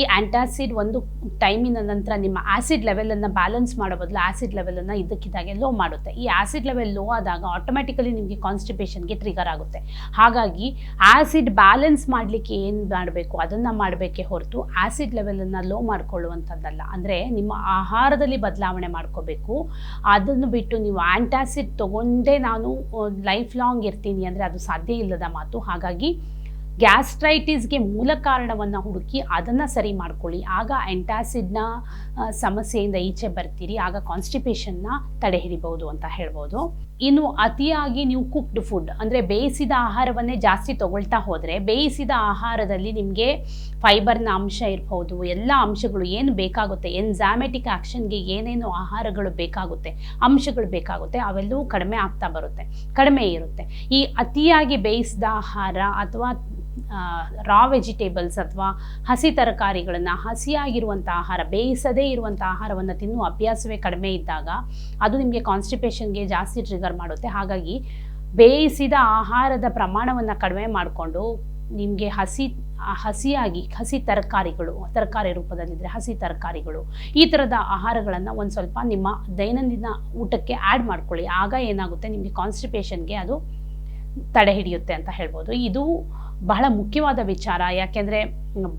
ಈ ಆ್ಯಂಟಾಸಿಡ್ ಒಂದು ಟೈಮಿನ ನಂತರ ನಿಮ್ಮ ಆ್ಯಸಿಡ್ ಲೆವೆಲನ್ನು ಬ್ಯಾಲೆನ್ಸ್ ಮಾಡೋ ಬದಲು ಆ್ಯಸಿಡ್ ಲೆವೆಲನ್ನು ಇದ್ದಕ್ಕಿದ್ದಾಗೆ ಲೋ ಮಾಡುತ್ತೆ. ಈ ಆ್ಯಸಿಡ್ ಲೆವೆಲ್ ಲೋ ಆದಾಗ ಆಟೋಮ್ಯಾಟಿಕಲಿ ನಿಮಗೆ ಕಾನ್ಸ್ಟಿಪೇಷನ್ಗೆ ಟ್ರಿಗರ್ ಆಗುತ್ತೆ. ಹಾಗಾಗಿ ಆ್ಯಸಿಡ್ ಬ್ಯಾಲೆನ್ಸ್ ಮಾಡಲಿಕ್ಕೆ ಏನು ಮಾಡಬೇಕು ಅದನ್ನು ಮಾಡಬೇಕೇ ಹೊರತು ಆ್ಯಸಿಡ್ ಲೆವೆಲನ್ನು ಲೋ ಮಾಡಿಕೊಳ್ಳುವಂಥದ್ದಲ್ಲ. ಅಂದರೆ ನಿಮ್ಮ ಆಹಾರದಲ್ಲಿ ಬದಲಾವಣೆ ಮಾಡ್ಕೋಬೇಕು. ಅದನ್ನು ಬಿಟ್ಟು ನೀವು ಆ್ಯಂಟಾಸಿಡ್ ತೊಗೊಂಡೇ ನಾನು ಲೈಫ್ ಲಾಂಗ್ ಇರ್ತೀನಿ ಅಂದರೆ ಅದು ಸಾಧ್ಯ ಇಲ್ಲದ ಮಾತು. ಹಾಗಾಗಿ ಗ್ಯಾಸ್ಟ್ರೈಟಿಸ್ಗೆ ಮೂಲ ಕಾರಣವನ್ನು ಹುಡುಕಿ ಅದನ್ನು ಸರಿ ಮಾಡ್ಕೊಳ್ಳಿ. ಆಗ ಎಂಟಾಸಿಡ್ನ ಸಮಸ್ಯೆಯಿಂದ ಈಚೆ ಬರ್ತೀರಿ. ಆಗ ಕಾನ್ಸ್ಟಿಪೇಷನ್ನ ತಡೆ ಹಿಡಿಬಹುದು ಅಂತ ಹೇಳ್ಬೋದು. ಇನ್ನು ಅತಿಯಾಗಿ ನೀವು ಕುಕ್ಡ್ ಫುಡ್ ಅಂದರೆ ಬೇಯಿಸಿದ ಆಹಾರವನ್ನೇ ಜಾಸ್ತಿ ತಗೊಳ್ತಾ ಹೋದರೆ, ಬೇಯಿಸಿದ ಆಹಾರದಲ್ಲಿ ನಿಮಗೆ ಫೈಬರ್ನ ಅಂಶ ಇರ್ಬೋದು, ಎಲ್ಲ ಅಂಶಗಳು ಏನು ಬೇಕಾಗುತ್ತೆ, ಎನ್ಝೈಮೆಟಿಕ್ ಆ್ಯಕ್ಷನ್ಗೆ ಏನೇನು ಆಹಾರಗಳು ಬೇಕಾಗುತ್ತೆ, ಅಂಶಗಳು ಬೇಕಾಗುತ್ತೆ, ಅವೆಲ್ಲವೂ ಕಡಿಮೆ ಆಗ್ತಾ ಬರುತ್ತೆ, ಕಡಿಮೆ ಇರುತ್ತೆ. ಈ ಅತಿಯಾಗಿ ಬೇಯಿಸಿದ ಆಹಾರ ಅಥವಾ ರಾ ವೆಜಿಟೇಬಲ್ಸ್ ಅಥವಾ ಹಸಿ ತರಕಾರಿಗಳನ್ನು, ಹಸಿಯಾಗಿರುವಂಥ ಆಹಾರ, ಬೇಯಿಸದೇ ಇರುವಂಥ ಆಹಾರವನ್ನು ತಿನ್ನುವ ಅಭ್ಯಾಸವೇ ಕಡಿಮೆ ಇದ್ದಾಗ ಅದು ನಿಮಗೆ ಕಾನ್ಸ್ಟಿಪೇಷನ್ಗೆ ಜಾಸ್ತಿ ಟ್ರಿಗರ್ ಮಾಡುತ್ತೆ. ಹಾಗಾಗಿ ಬೇಯಿಸಿದ ಆಹಾರದ ಪ್ರಮಾಣವನ್ನು ಕಡಿಮೆ ಮಾಡಿಕೊಂಡು ನಿಮಗೆ ಹಸಿ ತರಕಾರಿಗಳು, ತರಕಾರಿ ರೂಪದಲ್ಲಿದ್ದರೆ ಹಸಿ ತರಕಾರಿಗಳು, ಈ ಥರದ ಆಹಾರಗಳನ್ನು ಒಂದು ಸ್ವಲ್ಪ ನಿಮ್ಮ ದೈನಂದಿನ ಊಟಕ್ಕೆ ಆ್ಯಡ್ ಮಾಡ್ಕೊಳ್ಳಿ. ಆಗ ಏನಾಗುತ್ತೆ, ನಿಮಗೆ ಕಾನ್ಸ್ಟಿಪೇಷನ್ಗೆ ಅದು ತಡೆ ಹಿಡಿಯುತ್ತೆ ಅಂತ ಹೇಳ್ಬೋದು. ಇದು ಬಹಳ ಮುಖ್ಯವಾದ ವಿಚಾರ. ಯಾಕೆಂದರೆ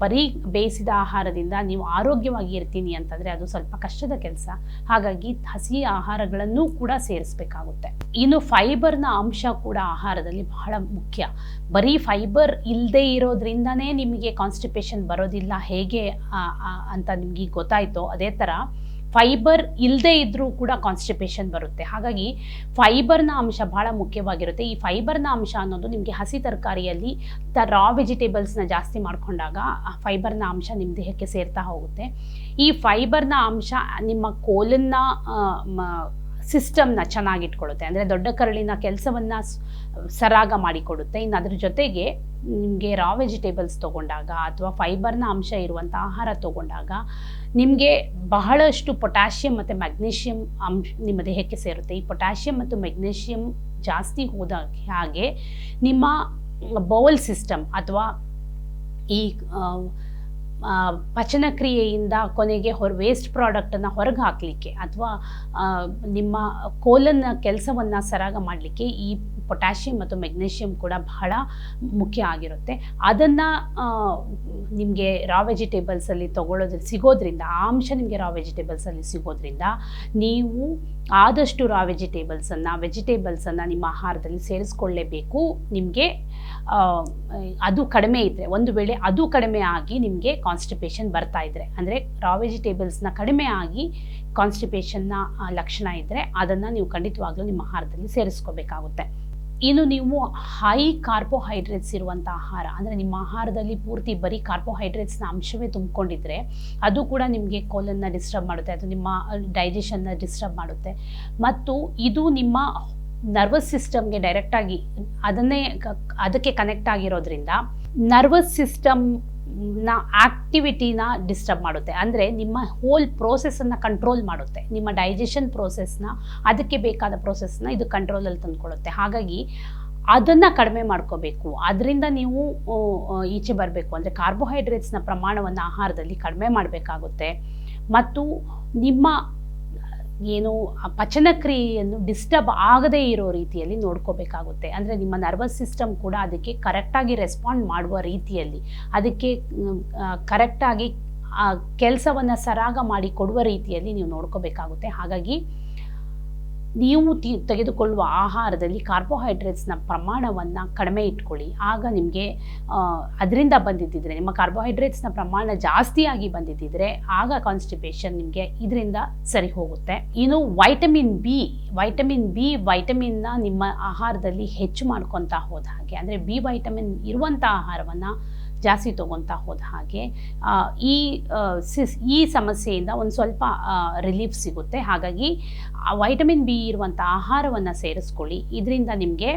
ಬರೀ ಬೇಯಿಸಿದ ಆಹಾರದಿಂದ ನೀವು ಆರೋಗ್ಯವಾಗಿ ಇರ್ತೀನಿ ಅಂತಂದರೆ ಅದು ಸ್ವಲ್ಪ ಕಷ್ಟದ ಕೆಲಸ. ಹಾಗಾಗಿ ಹಸಿ ಆಹಾರಗಳನ್ನು ಕೂಡ ಸೇರಿಸಬೇಕಾಗುತ್ತೆ. ಇನ್ನು ಫೈಬರ್ನ ಅಂಶ ಕೂಡ ಆಹಾರದಲ್ಲಿ ಬಹಳ ಮುಖ್ಯ. ಬರೀ ಫೈಬರ್ ಇಲ್ಲದೆ ಇರೋದ್ರಿಂದನೇ ನಿಮಗೆ ಕಾನ್ಸ್ಟಿಪೇಷನ್ ಬರೋದಿಲ್ಲ ಹೇಗೆ ಅಂತ ನಿಮಗೆ ಗೊತ್ತಾಯಿತೋ, ಅದೇ ಥರ ಫೈಬರ್ ಇಲ್ಲದೆ ಇದ್ದರೂ ಕೂಡ ಕಾನ್ಸ್ಟಿಪೇಷನ್ ಬರುತ್ತೆ. ಹಾಗಾಗಿ ಫೈಬರ್ನ ಅಂಶ ಬಹಳ ಮುಖ್ಯವಾಗಿರುತ್ತೆ. ಈ ಫೈಬರ್ನ ಅಂಶ ಅನ್ನೋದು ನಿಮಗೆ ಹಸಿ ತರಕಾರಿಯಲ್ಲಿ ರಾ ವೆಜಿಟೇಬಲ್ಸ್ನ ಜಾಸ್ತಿ ಮಾಡಿಕೊಂಡಾಗ ಫೈಬರ್ನ ಅಂಶ ನಿಮ್ಮ ದೇಹಕ್ಕೆ ಸೇರ್ತಾ ಹೋಗುತ್ತೆ. ಈ ಫೈಬರ್ನ ಅಂಶ ನಿಮ್ಮ ಕೋಲನ್ನ ಸಿಸ್ಟಮ್ನ ಚೆನ್ನಾಗಿಟ್ಕೊಳ್ಳುತ್ತೆ, ಅಂದರೆ ದೊಡ್ಡ ಕರಳಿನ ಕೆಲಸವನ್ನು ಸರಾಗ ಮಾಡಿಕೊಡುತ್ತೆ. ಇನ್ನು ಅದ್ರ ಜೊತೆಗೆ ನಿಮಗೆ ರಾ ವೆಜಿಟೇಬಲ್ಸ್ ತೊಗೊಂಡಾಗ ಅಥವಾ ಫೈಬರ್ನ ಅಂಶ ಇರುವಂಥ ಆಹಾರ ತೊಗೊಂಡಾಗ ನಿಮಗೆ ಬಹಳಷ್ಟು ಪೊಟ್ಯಾಷಿಯಮ್ ಮತ್ತು ಮೆಗ್ನೀಷಿಯಮ್ ಅಂಶ ನಿಮ್ಮ ದೇಹಕ್ಕೆ ಸೇರುತ್ತೆ. ಈ ಪೊಟ್ಯಾಷಿಯಮ್ ಮತ್ತು ಮೆಗ್ನೀಷಿಯಮ್ ಜಾಸ್ತಿ ಹೋದಾಗ ಹಾಗೆ ನಿಮ್ಮ ಬೌಲ್ ಸಿಸ್ಟಮ್ ಅಥವಾ ಈ ಪಚನಕ್ರಿಯೆಯಿಂದ ಕೊನೆಗೆ ವೇಸ್ಟ್ ಪ್ರಾಡಕ್ಟನ್ನು ಹೊರಗೆ ಹಾಕಲಿಕ್ಕೆ ಅಥವಾ ನಿಮ್ಮ ಕೋಲನ್ನ ಕೆಲಸವನ್ನು ಸರಾಗ ಮಾಡಲಿಕ್ಕೆ ಈ ಪೊಟ್ಯಾಷಿಯಮ್ ಮತ್ತು ಮೆಗ್ನೀಷಿಯಮ್ ಕೂಡ ಬಹಳ ಮುಖ್ಯ ಆಗಿರುತ್ತೆ. ಅದನ್ನು ನಿಮಗೆ ರಾ ವೆಜಿಟೇಬಲ್ಸಲ್ಲಿ ಸಿಗೋದ್ರಿಂದ, ಆ ಅಂಶ ನಿಮಗೆ ರಾ ವೆಜಿಟೇಬಲ್ಸಲ್ಲಿ ಸಿಗೋದ್ರಿಂದ ನೀವು ಆದಷ್ಟು ರಾ ವೆಜಿಟೇಬಲ್ಸನ್ನು ನಿಮ್ಮ ಆಹಾರದಲ್ಲಿ ಸೇರಿಸ್ಕೊಳ್ಳೇಬೇಕು. ನಿಮಗೆ ಅದು ಕಡಿಮೆ ಇದ್ದರೆ, ಒಂದು ವೇಳೆ ಅದು ಕಡಿಮೆ ಆಗಿ ನಿಮಗೆ ಕಾನ್ಸ್ಟಿಪೇಷನ್ ಬರ್ತಾ ಇದ್ದರೆ, ಅಂದರೆ ರಾ ವೆಜಿಟೇಬಲ್ಸ್ನ ಕಡಿಮೆ ಆಗಿ ಕಾನ್ಸ್ಟಿಪೇಷನ್ನ ಲಕ್ಷಣ ಇದ್ದರೆ ಅದನ್ನು ನೀವು ಖಂಡಿತವಾಗ್ಲೂ ನಿಮ್ಮ ಆಹಾರದಲ್ಲಿ ಸೇರಿಸ್ಕೋಬೇಕಾಗುತ್ತೆ. ಇನ್ನು ನೀವು ಹೈ ಕಾರ್ಬೋಹೈಡ್ರೇಟ್ಸ್ ಇರುವಂಥ ಆಹಾರ, ಅಂದರೆ ನಿಮ್ಮ ಆಹಾರದಲ್ಲಿ ಪೂರ್ತಿ ಬರೀ ಕಾರ್ಬೋಹೈಡ್ರೇಟ್ಸ್ನ ಅಂಶವೇ ತುಂಬಿಕೊಂಡಿದ್ರೆ ಅದು ಕೂಡ ನಿಮಗೆ ಕೋಲನ್ನು ಡಿಸ್ಟರ್ಬ್ ಮಾಡುತ್ತೆ, ಅದು ನಿಮ್ಮ ಡೈಜೆಷನ್ನ ಡಿಸ್ಟರ್ಬ್ ಮಾಡುತ್ತೆ. ಮತ್ತು ಇದು ನಿಮ್ಮ ನರ್ವಸ್ ಸಿಸ್ಟಮ್ಗೆ ಡೈರೆಕ್ಟಾಗಿ ಅದಕ್ಕೆ ಕನೆಕ್ಟ್ ಆಗಿರೋದ್ರಿಂದ ನರ್ವಸ್ ಸಿಸ್ಟಮ್ನ ಆಕ್ಟಿವಿಟಿನ ಡಿಸ್ಟರ್ಬ್ ಮಾಡುತ್ತೆ. ಅಂದರೆ ನಿಮ್ಮ ಹೋಲ್ ಪ್ರೋಸೆಸ್ಸನ್ನು ಕಂಟ್ರೋಲ್ ಮಾಡುತ್ತೆ, ನಿಮ್ಮ ಡೈಜೆಷನ್ ಪ್ರೋಸೆಸ್ನ, ಅದಕ್ಕೆ ಬೇಕಾದ ಪ್ರೋಸೆಸ್ನ ಇದು ಕಂಟ್ರೋಲಲ್ಲಿ ತಂದುಕೊಳ್ಳುತ್ತೆ. ಹಾಗಾಗಿ ಅದನ್ನು ಕಡಿಮೆ ಮಾಡ್ಕೋಬೇಕು. ಅದರಿಂದ ನೀವು ಈಚೆ ಬರಬೇಕು ಅಂದರೆ ಕಾರ್ಬೋಹೈಡ್ರೇಟ್ಸ್ನ ಪ್ರಮಾಣವನ್ನು ಆಹಾರದಲ್ಲಿ ಕಡಿಮೆ ಮಾಡಬೇಕಾಗುತ್ತೆ. ಮತ್ತು ನಿಮ್ಮ ಏನು ಪಚನಕ್ರಿಯೆಯನ್ನು ಡಿಸ್ಟರ್ಬ್ ಆಗದೇ ಇರೋ ರೀತಿಯಲ್ಲಿ ನೋಡ್ಕೋಬೇಕಾಗುತ್ತೆ. ಅಂದರೆ ನಿಮ್ಮ ನರ್ವಸ್ ಸಿಸ್ಟಮ್ ಕೂಡ ಅದಕ್ಕೆ ಕರೆಕ್ಟಾಗಿ ರೆಸ್ಪಾಂಡ್ ಮಾಡುವ ರೀತಿಯಲ್ಲಿ, ಅದಕ್ಕೆ ಕರೆಕ್ಟಾಗಿ ಕೆಲಸವನ್ನು ಸರಾಗ ಮಾಡಿ ಕೊಡುವ ರೀತಿಯಲ್ಲಿ ನೀವು ನೋಡ್ಕೋಬೇಕಾಗುತ್ತೆ. ಹಾಗಾಗಿ ನೀವು ತೆಗೆದುಕೊಳ್ಳುವ ಆಹಾರದಲ್ಲಿ ಕಾರ್ಬೋಹೈಡ್ರೇಟ್ಸ್ನ ಪ್ರಮಾಣವನ್ನು ಕಡಿಮೆ ಇಟ್ಕೊಳ್ಳಿ. ಆಗ ನಿಮಗೆ ಅದರಿಂದ ಬಂದಿದ್ದಿದ್ರೆ, ನಿಮ್ಮ ಕಾರ್ಬೋಹೈಡ್ರೇಟ್ಸ್ನ ಪ್ರಮಾಣ ಜಾಸ್ತಿಯಾಗಿ ಬಂದಿದ್ದಿದ್ರೆ ಆಗ ಕಾನ್ಸ್ಟಿಪೇಷನ್ ನಿಮಗೆ ಇದರಿಂದ ಸರಿ ಹೋಗುತ್ತೆ. ಇನ್ನು ವೈಟಮಿನ್ ವೈಟಮಿನ್ನ ನಿಮ್ಮ ಆಹಾರದಲ್ಲಿ ಹೆಚ್ಚು ಮಾಡ್ಕೊತಾ ಹೋದ ಹಾಗೆ, ಅಂದರೆ ಬಿ ವೈಟಮಿನ್ ಇರುವಂಥ ಆಹಾರವನ್ನು ಜಾಸ್ತಿ ತೊಗೊತಾ ಹೋದ ಹಾಗೆ ಈ ಸಮಸ್ಯೆಯಿಂದ ಒಂದು ಸ್ವಲ್ಪ ರಿಲೀಫ್ ಸಿಗುತ್ತೆ. ಹಾಗಾಗಿ ವೈಟಮಿನ್ ಬಿ ಇರುವಂಥ ಆಹಾರವನ್ನು ಸೇರಿಸ್ಕೊಳ್ಳಿ. ಇದರಿಂದ ನಿಮಗೆ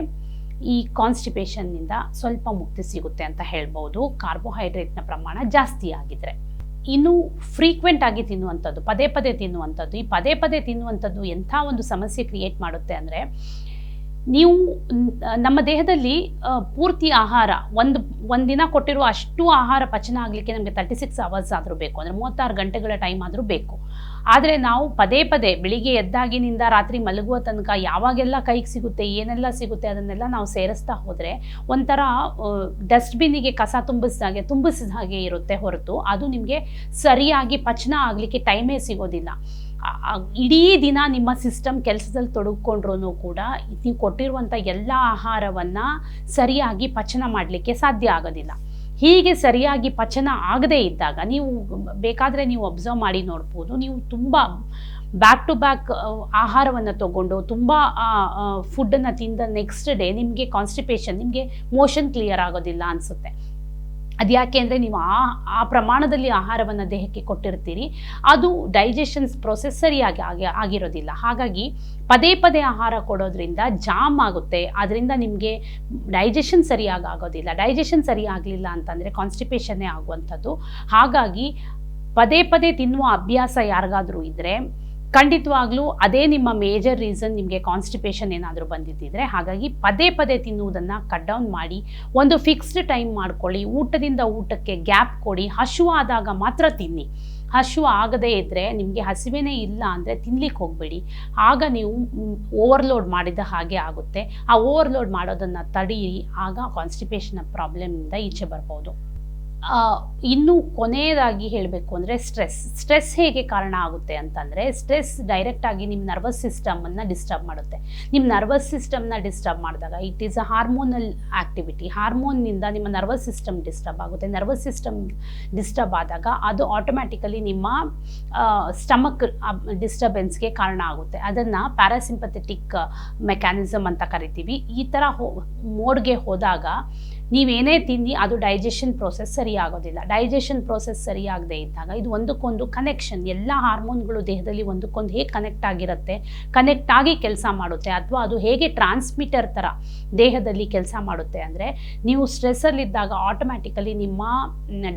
ಈ ಕಾನ್ಸ್ಟಿಪೇಷನ್ನಿಂದ ಸ್ವಲ್ಪ ಮುಕ್ತಿ ಸಿಗುತ್ತೆ ಅಂತ ಹೇಳ್ಬೋದು, ಕಾರ್ಬೋಹೈಡ್ರೇಟ್ನ ಪ್ರಮಾಣ ಜಾಸ್ತಿ ಆಗಿದ್ರೆ. ಇನ್ನು ಫ್ರೀಕ್ವೆಂಟ್ ಆಗಿ ತಿನ್ನುವಂಥದ್ದು, ಪದೇ ಪದೇ ತಿನ್ನುವಂಥದ್ದು, ಈ ಪದೇ ಪದೇ ತಿನ್ನುವಂಥದ್ದು ಎಂಥ ಒಂದು ಸಮಸ್ಯೆ ಕ್ರಿಯೇಟ್ ಮಾಡುತ್ತೆ ಅಂದರೆ, ನೀವು ನಮ್ಮ ದೇಹದಲ್ಲಿ ಪೂರ್ತಿ ಆಹಾರ ಒಂದಿನ ಕೊಟ್ಟಿರುವ ಅಷ್ಟು ಆಹಾರ ಪಚನ ಆಗಲಿಕ್ಕೆ ನಮಗೆ 36 ಅವರ್ಸ್ ಆದರೂ ಬೇಕು, ಅಂದರೆ 36 ಗಂಟೆಗಳ ಟೈಮ್ ಆದರೂ ಬೇಕು. ಆದರೆ ನಾವು ಪದೇ ಪದೇ ಬೆಳಿಗ್ಗೆ ಎದ್ದಾಗಿನಿಂದ ರಾತ್ರಿ ಮಲಗುವ ತನಕ ಯಾವಾಗೆಲ್ಲ ಕೈಗೆ ಸಿಗುತ್ತೆ, ಏನೆಲ್ಲ ಸಿಗುತ್ತೆ ಅದನ್ನೆಲ್ಲ ನಾವು ಸೇರಿಸ್ತಾ ಹೋದರೆ ಒಂಥರ ಡಸ್ಟ್ಬಿನ್ನಿಗೆ ಕಸ ತುಂಬಿಸಿದ ಹಾಗೆ ಇರುತ್ತೆ ಹೊರತು ಅದು ನಿಮಗೆ ಸರಿಯಾಗಿ ಪಚನ ಆಗಲಿಕ್ಕೆ ಟೈಮೇ ಸಿಗೋದಿಲ್ಲ. ಇಡೀ ದಿನ ನಿಮ್ಮ ಸಿಸ್ಟಮ್ ಕೆಲಸದಲ್ಲಿ ತೊಡಗಿಕೊಂಡ್ರೂ ಕೂಡ ನೀವು ಕೊಟ್ಟಿರುವಂಥ ಎಲ್ಲ ಆಹಾರವನ್ನು ಸರಿಯಾಗಿ ಪಚನ ಮಾಡಲಿಕ್ಕೆ ಸಾಧ್ಯ ಆಗೋದಿಲ್ಲ. ಹೀಗೆ ಸರಿಯಾಗಿ ಪಚನ ಆಗದೇ ಇದ್ದಾಗ ನೀವು ಬೇಕಾದರೆ ನೀವು ಅಬ್ಸರ್ವ್ ಮಾಡಿ ನೋಡ್ಬೋದು, ನೀವು ತುಂಬ ಬ್ಯಾಕ್ ಟು ಬ್ಯಾಕ್ ಆಹಾರವನ್ನು ತಗೊಂಡು ತುಂಬ ಫುಡ್ಡನ್ನು ತಿಂದ ನೆಕ್ಸ್ಟ್ ಡೇ ನಿಮಗೆ ಕಾನ್ಸ್ಟಿಪೇಷನ್, ನಿಮಗೆ ಮೋಷನ್ ಕ್ಲಿಯರ್ ಆಗೋದಿಲ್ಲ ಅನಿಸುತ್ತೆ. ಅದು ಯಾಕೆ ಅಂದರೆ ನೀವು ಆ ಪ್ರಮಾಣದಲ್ಲಿ ಆಹಾರವನ್ನು ದೇಹಕ್ಕೆ ಕೊಟ್ಟಿರ್ತೀರಿ, ಅದು ಡೈಜೆಷನ್ಸ್ ಪ್ರೊಸೆಸ್ ಸರಿಯಾಗಿ ಆಗಿರೋದಿಲ್ಲ. ಹಾಗಾಗಿ ಪದೇ ಪದೇ ಆಹಾರ ಕೊಡೋದ್ರಿಂದ ಜಾಮ್ ಆಗುತ್ತೆ, ಅದರಿಂದ ನಿಮಗೆ ಡೈಜೆಷನ್ ಸರಿಯಾಗಿ ಆಗೋದಿಲ್ಲ. ಡೈಜೆಷನ್ ಸರಿ ಆಗಲಿಲ್ಲ ಅಂತಂದರೆ ಕಾನ್ಸ್ಟಿಪೇಷನ್ನೇ ಆಗುವಂಥದ್ದು. ಹಾಗಾಗಿ ಪದೇ ಪದೇ ತಿನ್ನುವ ಅಭ್ಯಾಸ ಯಾರಿಗಾದರೂ ಇದ್ದರೆ ಖಂಡಿತವಾಗ್ಲೂ ಅದೇ ನಿಮ್ಮ ಮೇಜರ್ ರೀಸನ್, ನಿಮಗೆ ಕಾನ್ಸ್ಟಿಪೇಷನ್ ಏನಾದರೂ ಬಂದಿದ್ದಿದ್ರೆ. ಹಾಗಾಗಿ ಪದೇ ಪದೇ ತಿನ್ನುವುದನ್ನು ಕಟ್ ಡೌನ್ ಮಾಡಿ, ಒಂದು ಫಿಕ್ಸ್ಡ್ ಟೈಮ್ ಮಾಡ್ಕೊಳ್ಳಿ, ಊಟದಿಂದ ಊಟಕ್ಕೆ ಗ್ಯಾಪ್ ಕೊಡಿ, ಹಸಿವು ಆದಾಗ ಮಾತ್ರ ತಿನ್ನಿ. ಹಸಿವು ಆಗದೇ ಇದ್ದರೆ, ನಿಮಗೆ ಹಸಿವೆನೇ ಇಲ್ಲ ಅಂದರೆ ತಿನ್ಲಿಕ್ಕೆ ಹೋಗಬೇಡಿ. ಆಗ ನೀವು ಓವರ್ಲೋಡ್ ಮಾಡಿದ ಹಾಗೆ ಆಗುತ್ತೆ. ಆ ಓವರ್ಲೋಡ್ ಮಾಡೋದನ್ನು ತಡೀರಿ, ಆಗ ಕಾನ್ಸ್ಟಿಪೇಷನ್ ಪ್ರಾಬ್ಲಮಿಂದ ಈಚೆ ಬರ್ಬೋದು. ಇನ್ನು ಕೊನೆಯದಾಗಿ ಹೇಳಬೇಕು ಅಂದರೆ ಸ್ಟ್ರೆಸ್ ಹೇಗೆ ಕಾರಣ ಆಗುತ್ತೆ ಅಂತಂದರೆ, ಸ್ಟ್ರೆಸ್ ಡೈರೆಕ್ಟಾಗಿ ನಿಮ್ಮ ನರ್ವಸ್ ಸಿಸ್ಟಮನ್ನು ಡಿಸ್ಟರ್ಬ್ ಮಾಡುತ್ತೆ. ನಿಮ್ಮ ನರ್ವಸ್ ಸಿಸ್ಟಮ್ನ ಡಿಸ್ಟರ್ಬ್ ಮಾಡಿದಾಗ it is a hormonal activity. ಹಾರ್ಮೋನ್ನಿಂದ ನಿಮ್ಮ ನರ್ವಸ್ ಸಿಸ್ಟಮ್ ಡಿಸ್ಟರ್ಬ್ ಆಗುತ್ತೆ. ನರ್ವಸ್ ಸಿಸ್ಟಮ್ ಡಿಸ್ಟರ್ಬ್ ಆದಾಗ ಅದು ಆಟೋಮ್ಯಾಟಿಕಲಿ ನಿಮ್ಮ ಸ್ಟಮಕ್ ಡಿಸ್ಟರ್ಬೆನ್ಸ್ಗೆ ಕಾರಣ ಆಗುತ್ತೆ. ಅದನ್ನು ಪ್ಯಾರಾಸಿಂಪಥೆಟಿಕ್ ಮೆಕ್ಯಾನಿಸಮ್ ಅಂತ ಕರಿತೀವಿ. ಈ ಥರ ಮೋಡ್ಗೆ ಹೋದಾಗ ನೀವೇನೇ ತಿನ್ನಿ ಅದು ಡೈಜೆಷನ್ ಪ್ರೋಸೆಸ್ ಸರಿಯಾಗೋದಿಲ್ಲ. ಡೈಜೆಷನ್ ಪ್ರೋಸೆಸ್ ಸರಿಯಾಗದೇ ಇದ್ದಾಗ ಇದು ಒಂದಕ್ಕೊಂದು ಕನೆಕ್ಷನ್, ಎಲ್ಲ ಹಾರ್ಮೋನ್ಗಳು ದೇಹದಲ್ಲಿ ಒಂದಕ್ಕೊಂದು ಹೇಗೆ ಕನೆಕ್ಟ್ ಆಗಿರುತ್ತೆ, ಕನೆಕ್ಟ್ ಆಗಿ ಕೆಲಸ ಮಾಡುತ್ತೆ, ಅಥವಾ ಅದು ಹೇಗೆ ಟ್ರಾನ್ಸ್ಮಿಟರ್ ಥರ ದೇಹದಲ್ಲಿ ಕೆಲಸ ಮಾಡುತ್ತೆ ಅಂದರೆ, ನೀವು ಸ್ಟ್ರೆಸ್ಸಲ್ಲಿದ್ದಾಗ ಆಟೋಮ್ಯಾಟಿಕಲಿ ನಿಮ್ಮ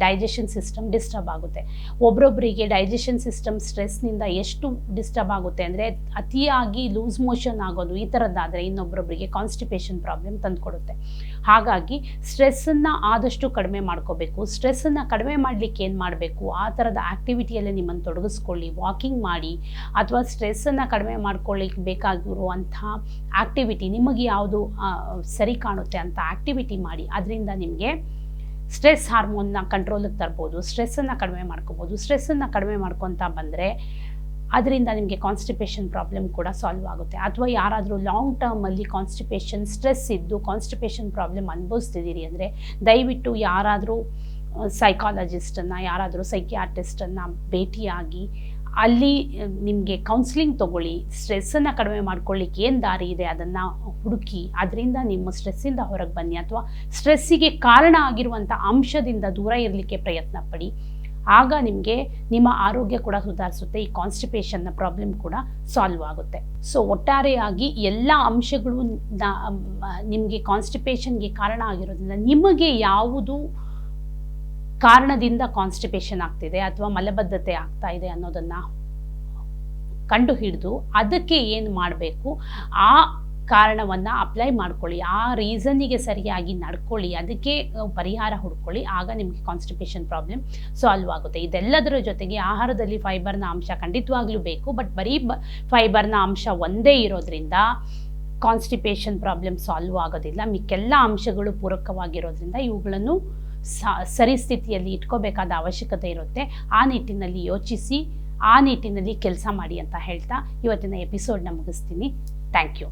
ಡೈಜೆಷನ್ ಸಿಸ್ಟಮ್ ಡಿಸ್ಟರ್ಬ್ ಆಗುತ್ತೆ. ಒಬ್ರೊಬ್ಬರಿಗೆ ಡೈಜೆಷನ್ ಸಿಸ್ಟಮ್ ಸ್ಟ್ರೆಸ್ನಿಂದ ಎಷ್ಟು ಡಿಸ್ಟರ್ಬ್ ಆಗುತ್ತೆ ಅಂದರೆ, ಅತಿಯಾಗಿ ಲೂಸ್ ಮೋಷನ್ ಆಗೋದು ಈ ಥರದ್ದಾದರೆ ಇನ್ನೊಬ್ಬರೊಬ್ಬರಿಗೆ ಕಾನ್ಸ್ಟಿಪೇಷನ್ ಪ್ರಾಬ್ಲಮ್ ತಂದುಕೊಡುತ್ತೆ. ಹಾಗಾಗಿ ಸ್ಟ್ರೆಸ್ಸನ್ನು ಆದಷ್ಟು ಕಡಿಮೆ ಮಾಡ್ಕೋಬೇಕು. ಸ್ಟ್ರೆಸ್ಸನ್ನು ಕಡಿಮೆ ಮಾಡಲಿಕ್ಕೆ ಏನು ಮಾಡಬೇಕು, ಆ ಥರದ ಆ್ಯಕ್ಟಿವಿಟಿಯಲ್ಲಿ ನಿಮ್ಮನ್ನು ತೊಡಗಿಸ್ಕೊಳ್ಳಿ. ವಾಕಿಂಗ್ ಮಾಡಿ, ಅಥವಾ ಸ್ಟ್ರೆಸ್ಸನ್ನು ಕಡಿಮೆ ಮಾಡ್ಕೊಳ್ಳಿಕ್ಕೆ ಬೇಕಾಗಿರುವಂಥ ಆ್ಯಕ್ಟಿವಿಟಿ, ನಿಮಗೆ ಯಾವುದು ಸರಿ ಕಾಣುತ್ತೆ ಅಂತ ಆ್ಯಕ್ಟಿವಿಟಿ ಮಾಡಿ. ಅದರಿಂದ ನಿಮಗೆ ಸ್ಟ್ರೆಸ್ ಹಾರ್ಮೋನ್ನ ಕಂಟ್ರೋಲಿಗೆ ತರ್ಬೋದು, ಸ್ಟ್ರೆಸ್ಸನ್ನು ಕಡಿಮೆ ಮಾಡ್ಕೋಬೋದು. ಸ್ಟ್ರೆಸ್ಸನ್ನು ಕಡಿಮೆ ಮಾಡ್ಕೊತಾ ಬಂದರೆ ಅದರಿಂದ ನಿಮಗೆ ಕಾನ್ಸ್ಟಿಪೇಷನ್ ಪ್ರಾಬ್ಲಮ್ ಕೂಡ ಸಾಲ್ವ್ ಆಗುತ್ತೆ. ಅಥವಾ ಯಾರಾದರೂ ಲಾಂಗ್ ಟರ್ಮಲ್ಲಿ ಕಾನ್ಸ್ಟಿಪೇಷನ್ ಸ್ಟ್ರೆಸ್ ಇದ್ದು ಕಾನ್ಸ್ಟಿಪೇಷನ್ ಪ್ರಾಬ್ಲಮ್ ಅನುಭವಿಸ್ತಿದ್ದೀರಿ ಅಂದರೆ, ದಯವಿಟ್ಟು ಯಾರಾದರೂ ಸೈಕಾಲಜಿಸ್ಟನ್ನು, ಯಾರಾದರೂ ಸೈಕಿಯಾಟ್ರಿಸ್ಟನ್ನು ಭೇಟಿಯಾಗಿ ಅಲ್ಲಿ ನಿಮಗೆ ಕೌನ್ಸಿಲಿಂಗ್ ತೊಗೊಳ್ಳಿ. ಸ್ಟ್ರೆಸ್ಸನ್ನು ಕಡಿಮೆ ಮಾಡ್ಕೊಳ್ಳಿಕ್ಕೆ ಏನು ದಾರಿ ಇದೆ ಅದನ್ನು ಹುಡುಕಿ, ಅದರಿಂದ ನಿಮ್ಮ ಸ್ಟ್ರೆಸ್ಸಿಂದ ಹೊರಗೆ ಬನ್ನಿ. ಅಥವಾ ಸ್ಟ್ರೆಸ್ಸಿಗೆ ಕಾರಣ ಆಗಿರುವಂಥ ಅಂಶದಿಂದ ದೂರ ಇರಲಿಕ್ಕೆ ಪ್ರಯತ್ನ ಪಡಿ. ಆಗ ನಿಮಗೆ ನಿಮ್ಮ ಆರೋಗ್ಯ ಕೂಡ ಸುಧಾರಿಸುತ್ತೆ, ಈ ಕಾನ್ಸ್ಟಿಪೇಷನ್ನ ಪ್ರಾಬ್ಲಮ್ ಕೂಡ ಸಾಲ್ವ್ ಆಗುತ್ತೆ. ಸೊ ಒಟ್ಟಾರೆಯಾಗಿ ಎಲ್ಲ ಅಂಶಗಳು ನಿಮಗೆ ಕಾನ್ಸ್ಟಿಪೇಷನ್ಗೆ ಕಾರಣ ಆಗಿರೋದ್ರಿಂದ, ನಿಮಗೆ ಯಾವುದು ಕಾರಣದಿಂದ ಕಾನ್ಸ್ಟಿಪೇಷನ್ ಆಗ್ತಿದೆ ಅಥವಾ ಮಲಬದ್ಧತೆ ಆಗ್ತಾ ಇದೆ ಅನ್ನೋದನ್ನು ಕಂಡು ಹಿಡಿದು ಅದಕ್ಕೆ ಏನು ಮಾಡಬೇಕು ಆ ಕಾರಣವನ್ನು ಅಪ್ಲೈ ಮಾಡ್ಕೊಳ್ಳಿ, ಆ ರೀಸನ್ನಿಗೆ ಸರಿಯಾಗಿ ನಡ್ಕೊಳ್ಳಿ, ಅದಕ್ಕೆ ಪರಿಹಾರ ಹುಡ್ಕೊಳ್ಳಿ. ಆಗ ನಿಮಗೆ ಕಾನ್ಸ್ಟಿಪೇಷನ್ ಪ್ರಾಬ್ಲಮ್ ಸಾಲ್ವ್ ಆಗುತ್ತೆ. ಇದೆಲ್ಲದರ ಜೊತೆಗೆ ಆಹಾರದಲ್ಲಿ ಫೈಬರ್ನ ಅಂಶ ಖಂಡಿತವಾಗ್ಲೂ ಬೇಕು. ಬಟ್ ಬರೀ ಫೈಬರ್ನ ಅಂಶ ಒಂದೇ ಇರೋದ್ರಿಂದ ಕಾನ್ಸ್ಟಿಪೇಷನ್ ಪ್ರಾಬ್ಲಮ್ ಸಾಲ್ವ್ ಆಗೋದಿಲ್ಲ. ಮಿಕ್ಕೆಲ್ಲ ಅಂಶಗಳು ಪೂರಕವಾಗಿರೋದ್ರಿಂದ ಇವುಗಳನ್ನು ಸರಿ ಸ್ಥಿತಿಯಲ್ಲಿ ಇಟ್ಕೋಬೇಕಾದ ಅವಶ್ಯಕತೆ ಇರುತ್ತೆ. ಆ ನಿಟ್ಟಿನಲ್ಲಿ ಯೋಚಿಸಿ, ಆ ನಿಟ್ಟಿನಲ್ಲಿ ಕೆಲಸ ಮಾಡಿ ಅಂತ ಹೇಳ್ತಾ ಇವತ್ತಿನ ಎಪಿಸೋಡ್ನ ಮುಗಿಸ್ತೀನಿ. Thank you.